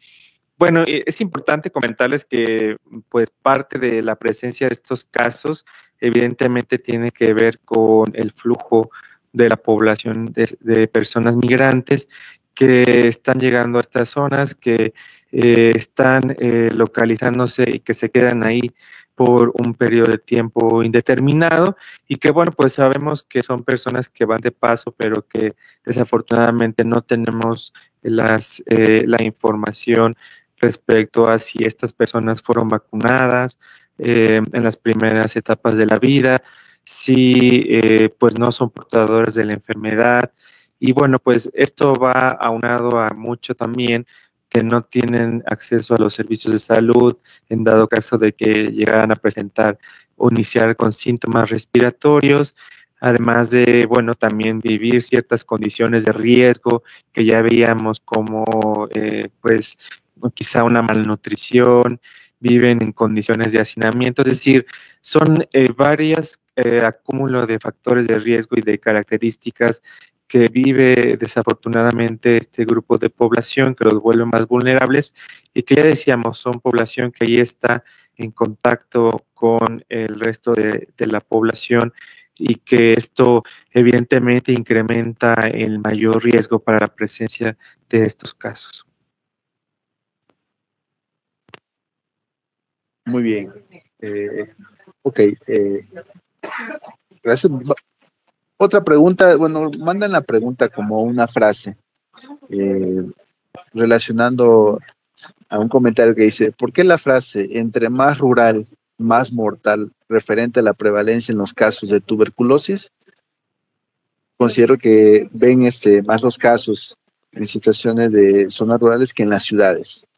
Bueno, es importante comentarles que pues parte de la presencia de estos casos evidentemente tiene que ver con el flujo de la población de personas migrantes que están llegando a estas zonas, que están localizándose y que se quedan ahí por un periodo de tiempo indeterminado y que bueno, pues sabemos que son personas que van de paso, pero que desafortunadamente no tenemos la información respecto a si estas personas fueron vacunadas en las primeras etapas de la vida, si pues no son portadores de la enfermedad. Y bueno, pues esto va aunado a mucho también que no tienen acceso a los servicios de salud en dado caso de que llegaran a presentar o iniciar con síntomas respiratorios, además de, bueno, también vivir ciertas condiciones de riesgo que ya veíamos como, pues, quizá una malnutrición, viven en condiciones de hacinamiento, es decir, son varias acúmulo de factores de riesgo y de características que vive desafortunadamente este grupo de población que los vuelve más vulnerables y que ya decíamos son población que ahí está en contacto con el resto de la población y que esto evidentemente incrementa el mayor riesgo para la presencia de estos casos. Muy bien. Ok. Gracias. Otra pregunta, bueno, mandan la pregunta como una frase, eh, relacionando a un comentario que dice, ¿por qué la frase entre más rural, más mortal, referente a la prevalencia en los casos de tuberculosis? Considero que ven más los casos en situaciones de zonas rurales que en las ciudades.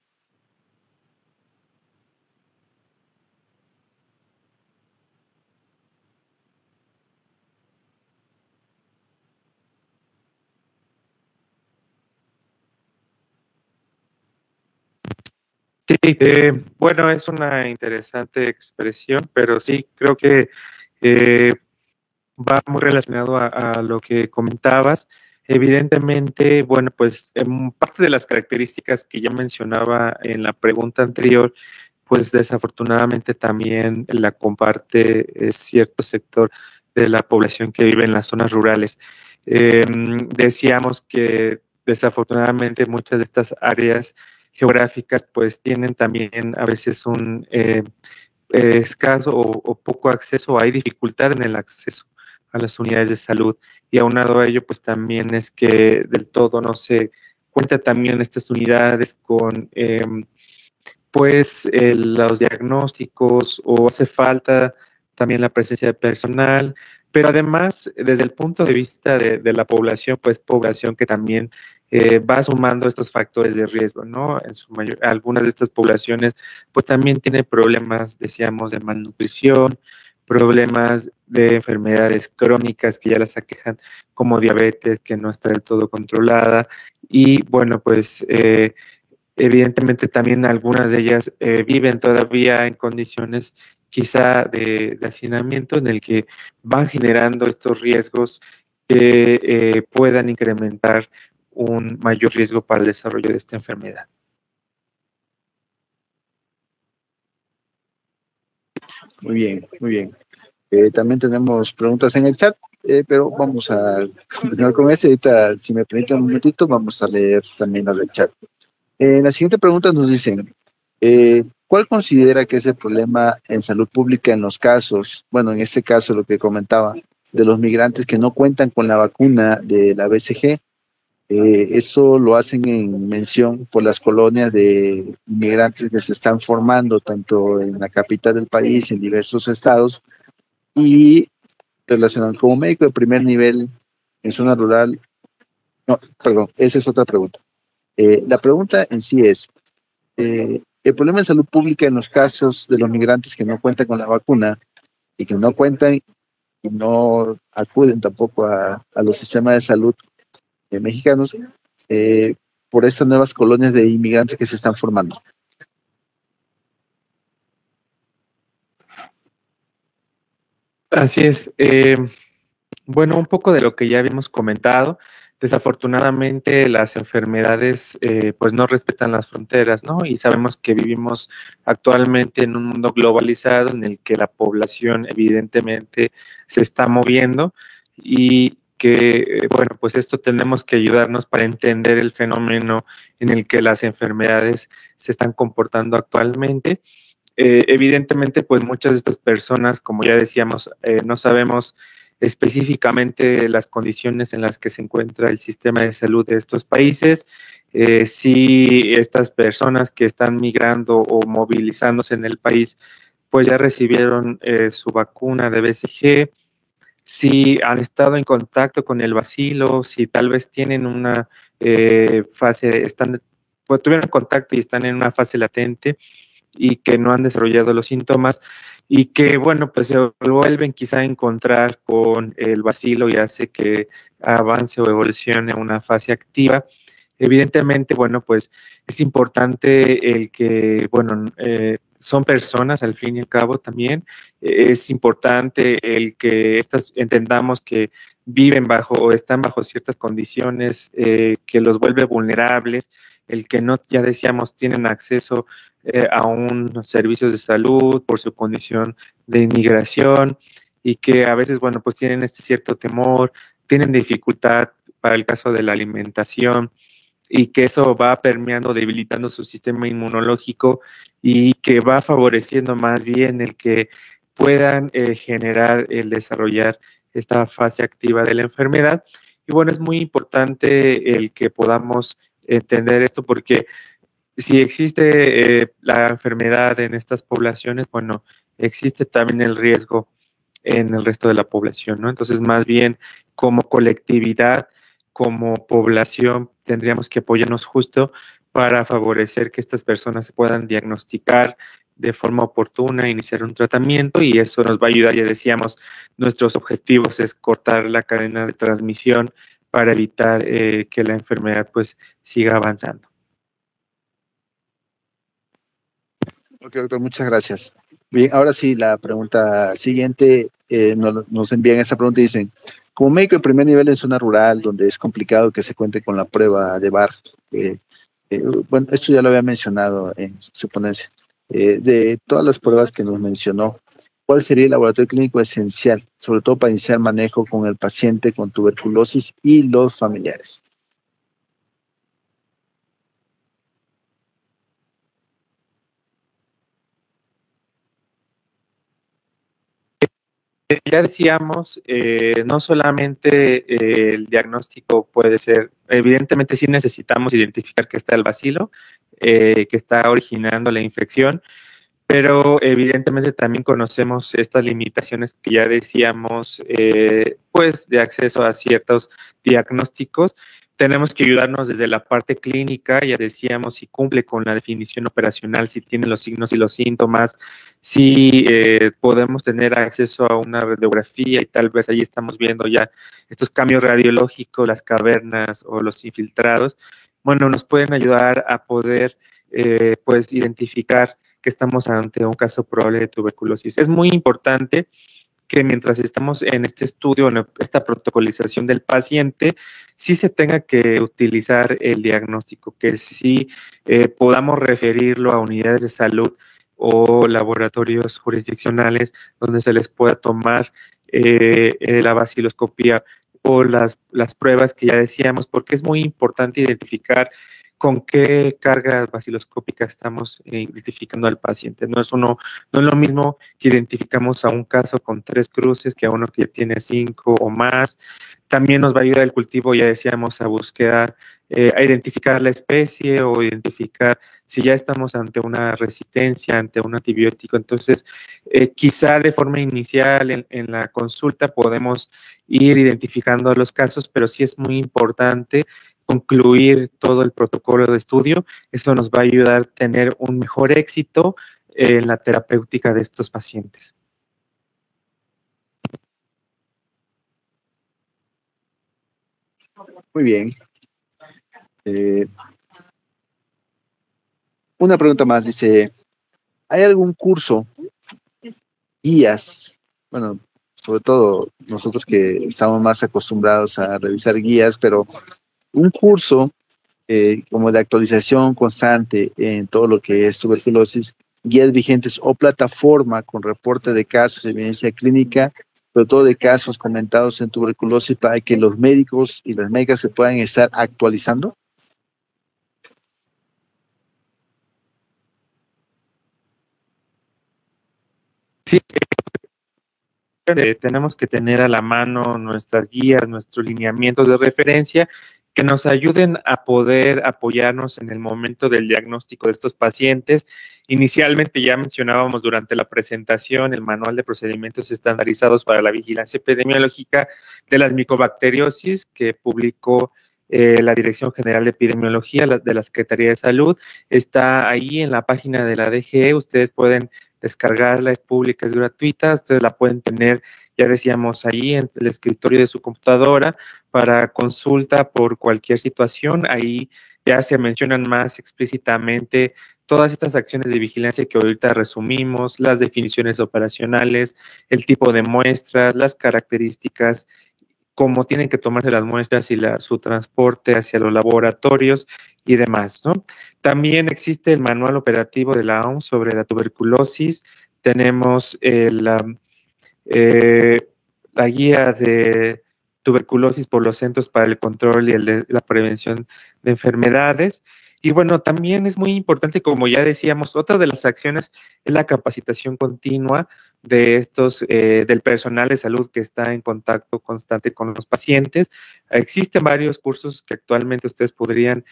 Sí, bueno, es una interesante expresión, pero sí, creo que va muy relacionado a lo que comentabas. Evidentemente, bueno, pues parte de las características que yo mencionaba en la pregunta anterior, pues desafortunadamente también la comparte cierto sector de la población que vive en las zonas rurales. Decíamos que desafortunadamente muchas de estas áreas geográficas pues tienen también a veces un escaso o poco acceso, hay dificultad en el acceso a las unidades de salud y aunado a ello pues también es que del todo no se cuenta también en estas unidades con los diagnósticos o hace falta también la presencia de personal, pero además desde el punto de vista de la población, pues población que también va sumando estos factores de riesgo, ¿no? En su mayor, algunas de estas poblaciones pues también tienen problemas, decíamos, de malnutrición, problemas de enfermedades crónicas que ya las aquejan como diabetes que no está del todo controlada y bueno, pues evidentemente también algunas de ellas viven todavía en condiciones quizá de hacinamiento en el que van generando estos riesgos que puedan incrementar un mayor riesgo para el desarrollo de esta enfermedad. Muy bien, muy bien. También tenemos preguntas en el chat, pero vamos a continuar con este. Ahorita, si me permiten un momentito, vamos a leer también las del chat. En la siguiente pregunta nos dicen, ¿cuál considera que es el problema en salud pública en los casos, bueno, en este caso lo que comentaba, de los migrantes que no cuentan con la vacuna de la BCG? Eso lo hacen en mención por las colonias de inmigrantes que se están formando tanto en la capital del país, en diversos estados, y relacionado como médico de primer nivel en zona rural. No, perdón, esa es otra pregunta. La pregunta en sí es, el problema de salud pública en los casos de los migrantes que no cuentan con la vacuna y que no cuentan y no acuden tampoco a los sistemas de salud mexicanos por estas nuevas colonias de inmigrantes que se están formando. Así es. Bueno, un poco de lo que ya habíamos comentado. Desafortunadamente, las enfermedades pues no respetan las fronteras, ¿no? Y sabemos que vivimos actualmente en un mundo globalizado en el que la población evidentemente se está moviendo y que, bueno, pues esto tenemos que ayudarnos para entender el fenómeno en el que las enfermedades se están comportando actualmente. Evidentemente, pues muchas de estas personas, como ya decíamos, no sabemos específicamente las condiciones en las que se encuentra el sistema de salud de estos países, si estas personas que están migrando o movilizándose en el país, pues ya recibieron su vacuna de BCG, si han estado en contacto con el bacilo, si tal vez tienen una fase, pues tuvieron contacto y están en una fase latente y que no han desarrollado los síntomas y que, bueno, pues se vuelven quizá a encontrar con el bacilo y hace que avance o evolucione a una fase activa. Evidentemente, bueno, pues es importante el que, bueno, son personas al fin y al cabo también. Es importante el que entendamos que viven bajo o están bajo ciertas condiciones que los vuelve vulnerables, el que no, ya decíamos, tienen acceso a unos servicios de salud por su condición de inmigración y que a veces, bueno, pues tienen este cierto temor, tienen dificultad para el caso de la alimentación y que eso va permeando, debilitando su sistema inmunológico y que va favoreciendo más bien el que puedan generar el desarrollar esta fase activa de la enfermedad. Y bueno, es muy importante el que podamos entender esto porque si existe la enfermedad en estas poblaciones, bueno, existe también el riesgo en el resto de la población, ¿no? Entonces, más bien, como colectividad, como población, tendríamos que apoyarnos justo para favorecer que estas personas se puedan diagnosticar de forma oportuna, iniciar un tratamiento y eso nos va a ayudar, ya decíamos, nuestros objetivos es cortar la cadena de transmisión para evitar que la enfermedad pues siga avanzando. Ok, doctor, muchas gracias. Bien, ahora sí, la pregunta siguiente, nos envían esta pregunta y dicen, como médico de primer nivel en zona rural, donde es complicado que se cuente con la prueba de VAR, bueno, esto ya lo había mencionado en su ponencia, de todas las pruebas que nos mencionó, ¿cuál sería el laboratorio clínico esencial, sobre todo para iniciar manejo con el paciente con tuberculosis y los familiares? Ya decíamos, no solamente el diagnóstico puede ser, evidentemente sí necesitamos identificar que está el bacilo, que está originando la infección, pero evidentemente también conocemos estas limitaciones que ya decíamos, pues de acceso a ciertos diagnósticos. Tenemos que ayudarnos desde la parte clínica, ya decíamos, si cumple con la definición operacional, si tiene los signos y los síntomas, si podemos tener acceso a una radiografía y tal vez ahí estamos viendo ya estos cambios radiológicos, las cavernas o los infiltrados. Bueno, nos pueden ayudar a poder pues identificar que estamos ante un caso probable de tuberculosis. Es muy importante que mientras estamos en este estudio, en esta protocolización del paciente, sí se tenga que utilizar el diagnóstico, que sí podamos referirlo a unidades de salud o laboratorios jurisdiccionales donde se les pueda tomar la baciloscopía o las pruebas que ya decíamos, porque es muy importante identificar con qué carga baciloscópica estamos identificando al paciente. No es lo mismo que identificamos a un caso con 3 cruces que a uno que tiene 5 o más. También nos va a ayudar el cultivo, ya decíamos, a buscar, a identificar la especie o identificar si ya estamos ante una resistencia, ante un antibiótico. Entonces, quizá de forma inicial en la consulta podemos ir identificando los casos, pero sí es muy importante concluir todo el protocolo de estudio. Eso nos va a ayudar a tener un mejor éxito en la terapéutica de estos pacientes. Muy bien. Una pregunta más, dice, ¿hay algún curso, guías? Bueno, sobre todo nosotros que estamos más acostumbrados a revisar guías, pero un curso como de actualización constante en todo lo que es tuberculosis, guías vigentes o plataforma con reporte de casos, evidencia clínica, sobre todo de casos comentados en tuberculosis para que los médicos y las médicas se puedan estar actualizando. Sí, tenemos que tener a la mano nuestras guías, nuestros lineamientos de referencia que nos ayuden a poder apoyarnos en el momento del diagnóstico de estos pacientes. Inicialmente ya mencionábamos durante la presentación el manual de procedimientos estandarizados para la vigilancia epidemiológica de las micobacteriosis que publicó la Dirección General de Epidemiología de la Secretaría de Salud. Está ahí en la página de la DGE, ustedes pueden descargarla, es pública, es gratuita, ustedes la pueden tener, ya decíamos, ahí en el escritorio de su computadora para consulta por cualquier situación. Ahí ya se mencionan más explícitamente todas estas acciones de vigilancia que ahorita resumimos, las definiciones operacionales, el tipo de muestras, las características, cómo tienen que tomarse las muestras y su transporte hacia los laboratorios y demás, ¿no? También existe el manual operativo de la OMS sobre la tuberculosis. Tenemos la guía de tuberculosis por los Centros para el Control y la Prevención de Enfermedades. Y bueno, también es muy importante, como ya decíamos, otra de las acciones es la capacitación continua de del personal de salud que está en contacto constante con los pacientes. Existen varios cursos que actualmente ustedes podrían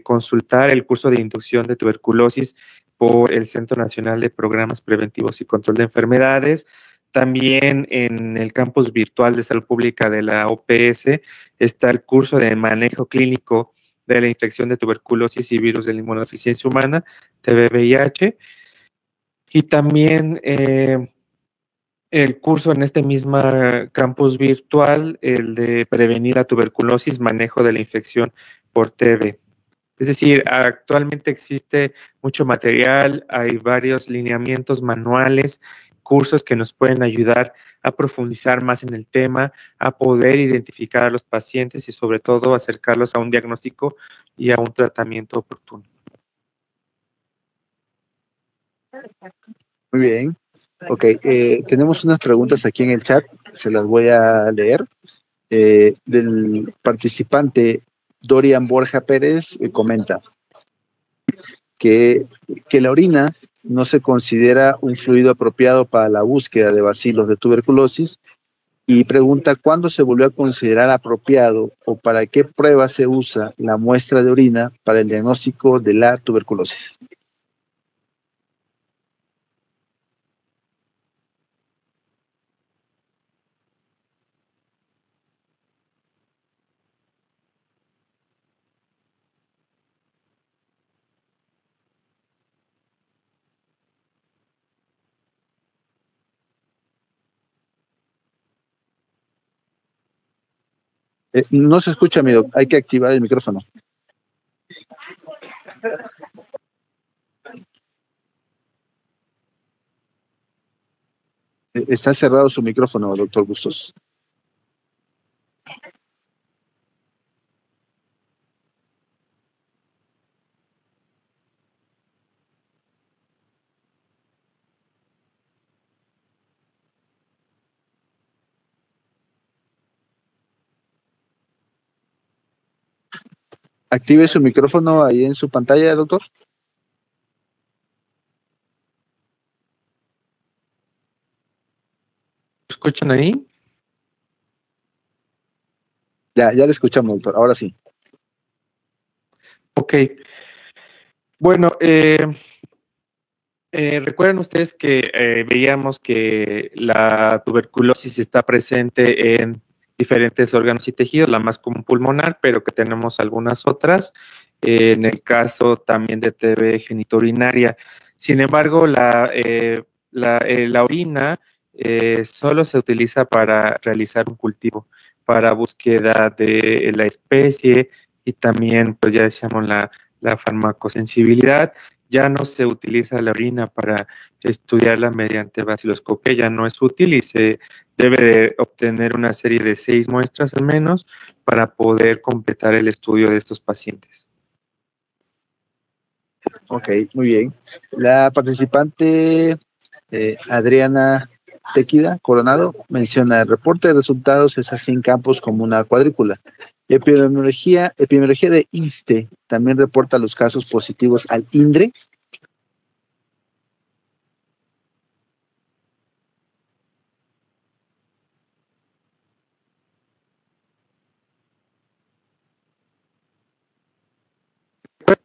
consultar, el curso de inducción de tuberculosis por el Centro Nacional de Programas Preventivos y Control de Enfermedades. También en el campus virtual de salud pública de la OPS está el curso de manejo clínico de la infección de tuberculosis y virus de la inmunodeficiencia humana, TB-VIH, y también el curso en este mismo campus virtual, el de prevenir la tuberculosis, manejo de la infección por TB. Es decir, actualmente existe mucho material, hay varios lineamientos manuales, cursos que nos pueden ayudar a profundizar más en el tema, a poder identificar a los pacientes y sobre todo acercarlos a un diagnóstico y a un tratamiento oportuno. Muy bien. Ok, tenemos unas preguntas aquí en el chat, se las voy a leer. Del participante Dorian Borja Pérez comenta que la orina no se considera un fluido apropiado para la búsqueda de bacilos de tuberculosis y pregunta cuándo se volvió a considerar apropiado o para qué prueba se usa la muestra de orina para el diagnóstico de la tuberculosis. No se escucha, amigo. Hay que activar el micrófono. Está cerrado su micrófono, doctor Bustos. Active su micrófono ahí en su pantalla, doctor. ¿Escuchan ahí? Ya le escuchamos, doctor. Ahora sí. Ok. Bueno, recuerden ustedes que veíamos que la tuberculosis está presente en diferentes órganos y tejidos, la más común pulmonar, pero que tenemos algunas otras, en el caso también de TB genitourinaria. Sin embargo, la orina solo se utiliza para realizar un cultivo, para búsqueda de la especie y también, pues ya decíamos, la farmacosensibilidad. Ya no se utiliza la orina para estudiarla mediante vaciloscopia, ya no es útil y se debe de obtener una serie de 6 muestras al menos para poder completar el estudio de estos pacientes. Ok, muy bien. La participante Adriana Tequida Coronado menciona: el reporte de resultados es así en campos como una cuadrícula. Epidemiología de ISSSTE también reporta los casos positivos al INDRE.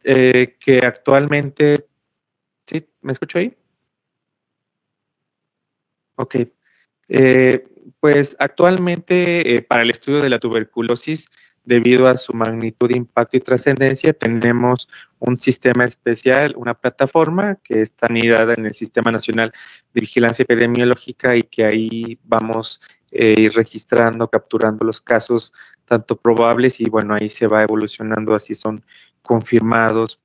Que actualmente, ¿sí? ¿Me escucho ahí? Ok. Pues actualmente para el estudio de la tuberculosis, debido a su magnitud, impacto y trascendencia, tenemos un sistema especial, una plataforma que está anidada en el Sistema Nacional de Vigilancia Epidemiológica y que ahí vamos registrando, capturando los casos tanto probables y bueno, ahí se va evolucionando, así son confirmados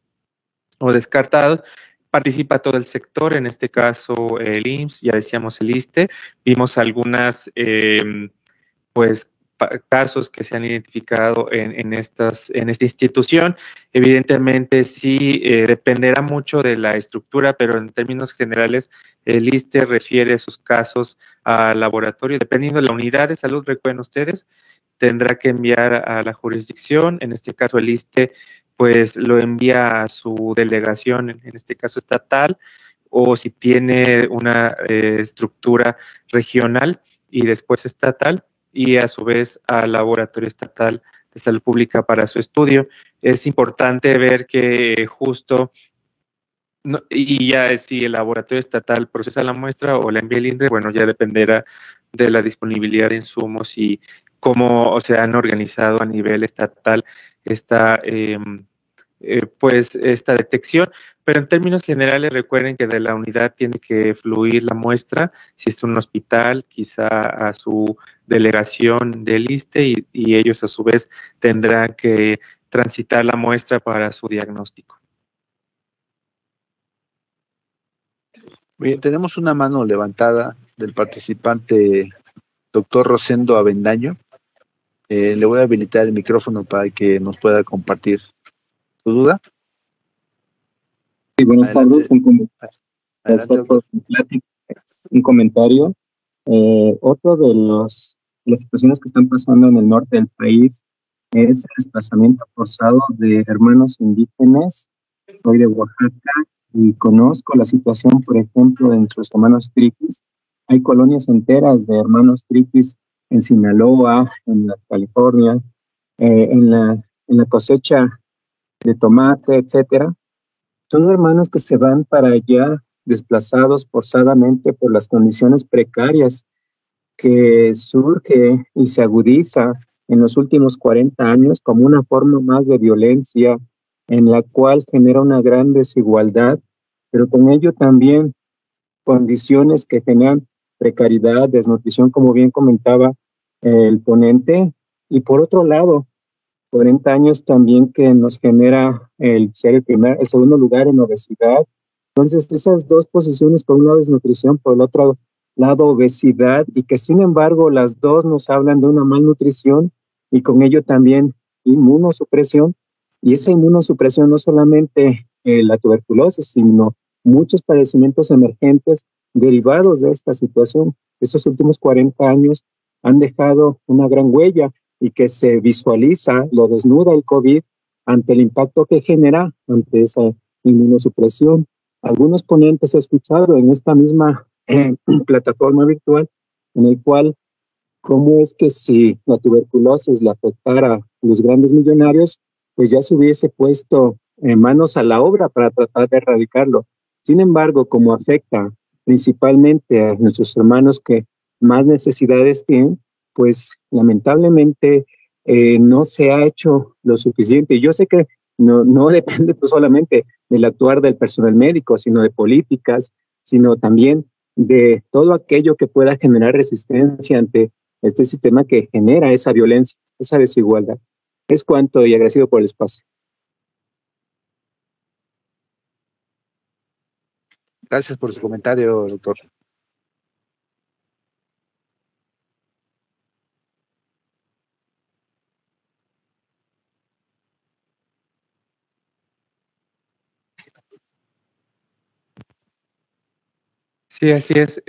o descartados. Participa todo el sector, en este caso el IMSS, ya decíamos el ISSSTE, vimos algunas pues casos que se han identificado en esta institución. Evidentemente sí dependerá mucho de la estructura, pero en términos generales el ISSSTE refiere sus casos al laboratorio. Dependiendo de la unidad de salud, recuerden ustedes, tendrá que enviar a la jurisdicción, en este caso el ISSSTE pues lo envía a su delegación, en este caso estatal, o si tiene una estructura regional y después estatal, y a su vez al Laboratorio Estatal de Salud Pública para su estudio. Es importante ver que justo, no, y ya si el laboratorio estatal procesa la muestra o la envía el INDRE, bueno, ya dependerá de la disponibilidad de insumos y cómo se han organizado a nivel estatal esta pues esta detección, pero en términos generales recuerden que de la unidad tiene que fluir la muestra, si es un hospital, quizá a su delegación del ISSSTE y ellos a su vez tendrán que transitar la muestra para su diagnóstico. Bien, tenemos una mano levantada del participante doctor Rosendo Avendaño. Le voy a habilitar el micrófono para que nos pueda compartir su duda. Sí, buenas tardes. Gracias por su plática. Un comentario. Otro de las situaciones que están pasando en el norte del país es el desplazamiento forzado de hermanos indígenas. Soy de Oaxaca y conozco la situación, por ejemplo, de nuestros hermanos triquis. Hay colonias enteras de hermanos triquis en Sinaloa, en la California, en la cosecha de tomate, etcétera. Son hermanos que se van para allá desplazados forzadamente por las condiciones precarias que surge y se agudiza en los últimos 40 años como una forma más de violencia en la cual genera una gran desigualdad, pero con ello también condiciones que generan precariedad, desnutrición, como bien comentaba el ponente, y por otro lado, 40 años también que nos genera el ser el segundo lugar en obesidad. Entonces, esas dos posiciones, por un lado desnutrición, por el otro lado obesidad, y que sin embargo las dos nos hablan de una malnutrición y con ello también inmunosupresión, y esa inmunosupresión no solamente la tuberculosis, sino muchos padecimientos emergentes derivados de esta situación. Estos últimos 40 años han dejado una gran huella y que se visualiza, lo desnuda el COVID ante el impacto que genera ante esa inmunosupresión. Algunos ponentes he escuchado en esta misma plataforma virtual en el cual cómo es que si la tuberculosis le afectara a los grandes millonarios, pues ya se hubiese puesto manos a la obra para tratar de erradicarlo. Sin embargo, como afecta principalmente a nuestros hermanos que más necesidades tienen, pues lamentablemente no se ha hecho lo suficiente. Yo sé que no depende solamente del actuar del personal médico, sino de políticas, sino también de todo aquello que pueda generar resistencia ante este sistema que genera esa violencia, esa desigualdad. Es cuanto y agradecido por el espacio. Gracias por su comentario, doctor. Sí, así es.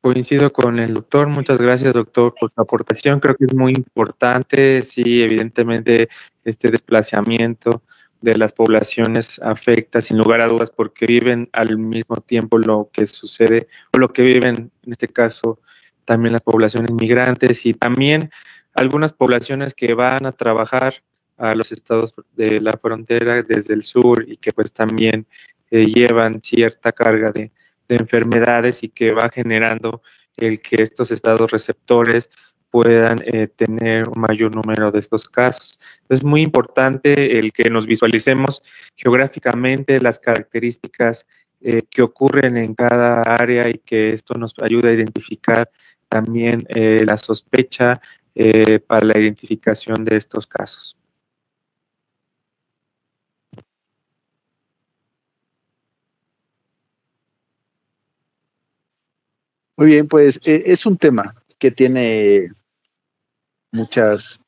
Coincido con el doctor. Muchas gracias, doctor, por su aportación. Creo que es muy importante. Sí, evidentemente, este desplazamiento de las poblaciones afecta sin lugar a dudas porque viven al mismo tiempo lo que sucede o lo que viven, en este caso, también las poblaciones migrantes y también algunas poblaciones que van a trabajar a los estados de la frontera desde el sur y que pues también llevan cierta carga de enfermedades y que va generando el que estos estados receptores puedan tener un mayor número de estos casos. Es muy importante el que nos visualicemos geográficamente las características que ocurren en cada área y que esto nos ayude a identificar también la sospecha para la identificación de estos casos. Muy bien, pues es un tema que tiene muchos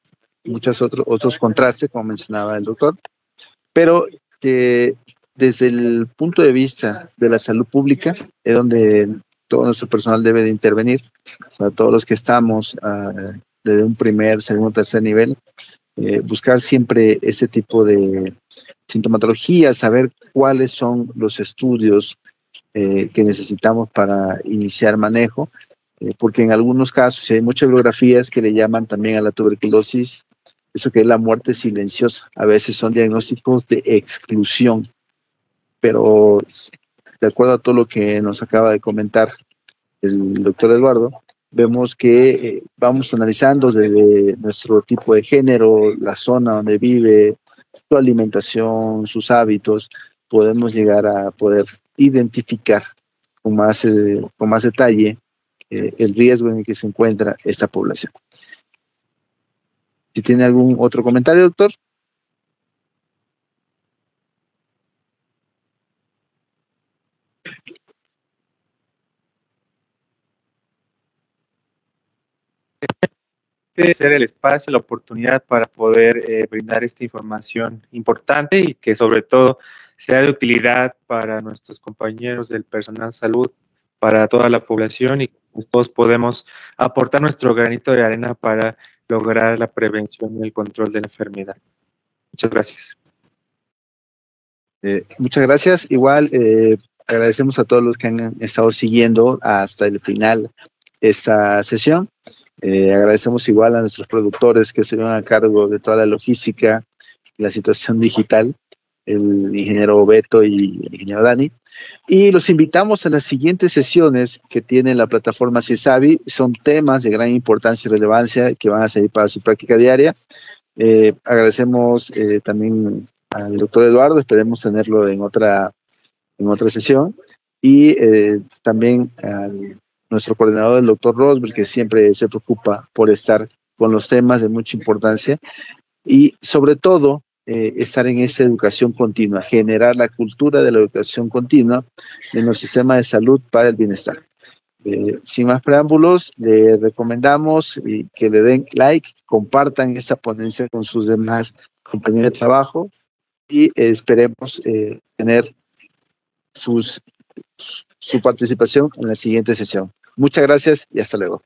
otros contrastes, como mencionaba el doctor, pero que desde el punto de vista de la salud pública es donde todo nuestro personal debe de intervenir, o sea, todos los que estamos desde un primer, segundo, tercer nivel, buscar siempre ese tipo de sintomatología, saber cuáles son los estudios que necesitamos para iniciar manejo, porque en algunos casos hay muchas bibliografías que le llaman también a la tuberculosis, eso que es la muerte silenciosa. A veces son diagnósticos de exclusión, pero de acuerdo a todo lo que nos acaba de comentar el doctor Eduardo, vemos que vamos analizando desde nuestro tipo de género, la zona donde vive, su alimentación, sus hábitos, podemos llegar a poder identificar con más detalle el riesgo en el que se encuentra esta población. Si tiene algún otro comentario, doctor. Ser el espacio, la oportunidad para poder brindar esta información importante y que sobre todo sea de utilidad para nuestros compañeros del personal salud, para toda la población y pues todos podemos aportar nuestro granito de arena para lograr la prevención y el control de la enfermedad. Muchas gracias. Muchas gracias. Igual agradecemos a todos los que han estado siguiendo hasta el final esta sesión. Agradecemos igual a nuestros productores que se van a cargo de toda la logística y la situación digital, el ingeniero Beto y el ingeniero Dani. Y los invitamos a las siguientes sesiones que tiene la plataforma CISABI. Son temas de gran importancia y relevancia que van a servir para su práctica diaria. Agradecemos también al doctor Eduardo, esperemos tenerlo en otra sesión. Y también al nuestro coordinador, el doctor Roswell, que siempre se preocupa por estar con los temas de mucha importancia y sobre todo estar en esta educación continua, generar la cultura de la educación continua en nuestro sistema de salud para el bienestar. Sin más preámbulos, le recomendamos que le den like, compartan esta ponencia con sus demás compañeros de trabajo y esperemos tener su participación en la siguiente sesión. Muchas gracias y hasta luego.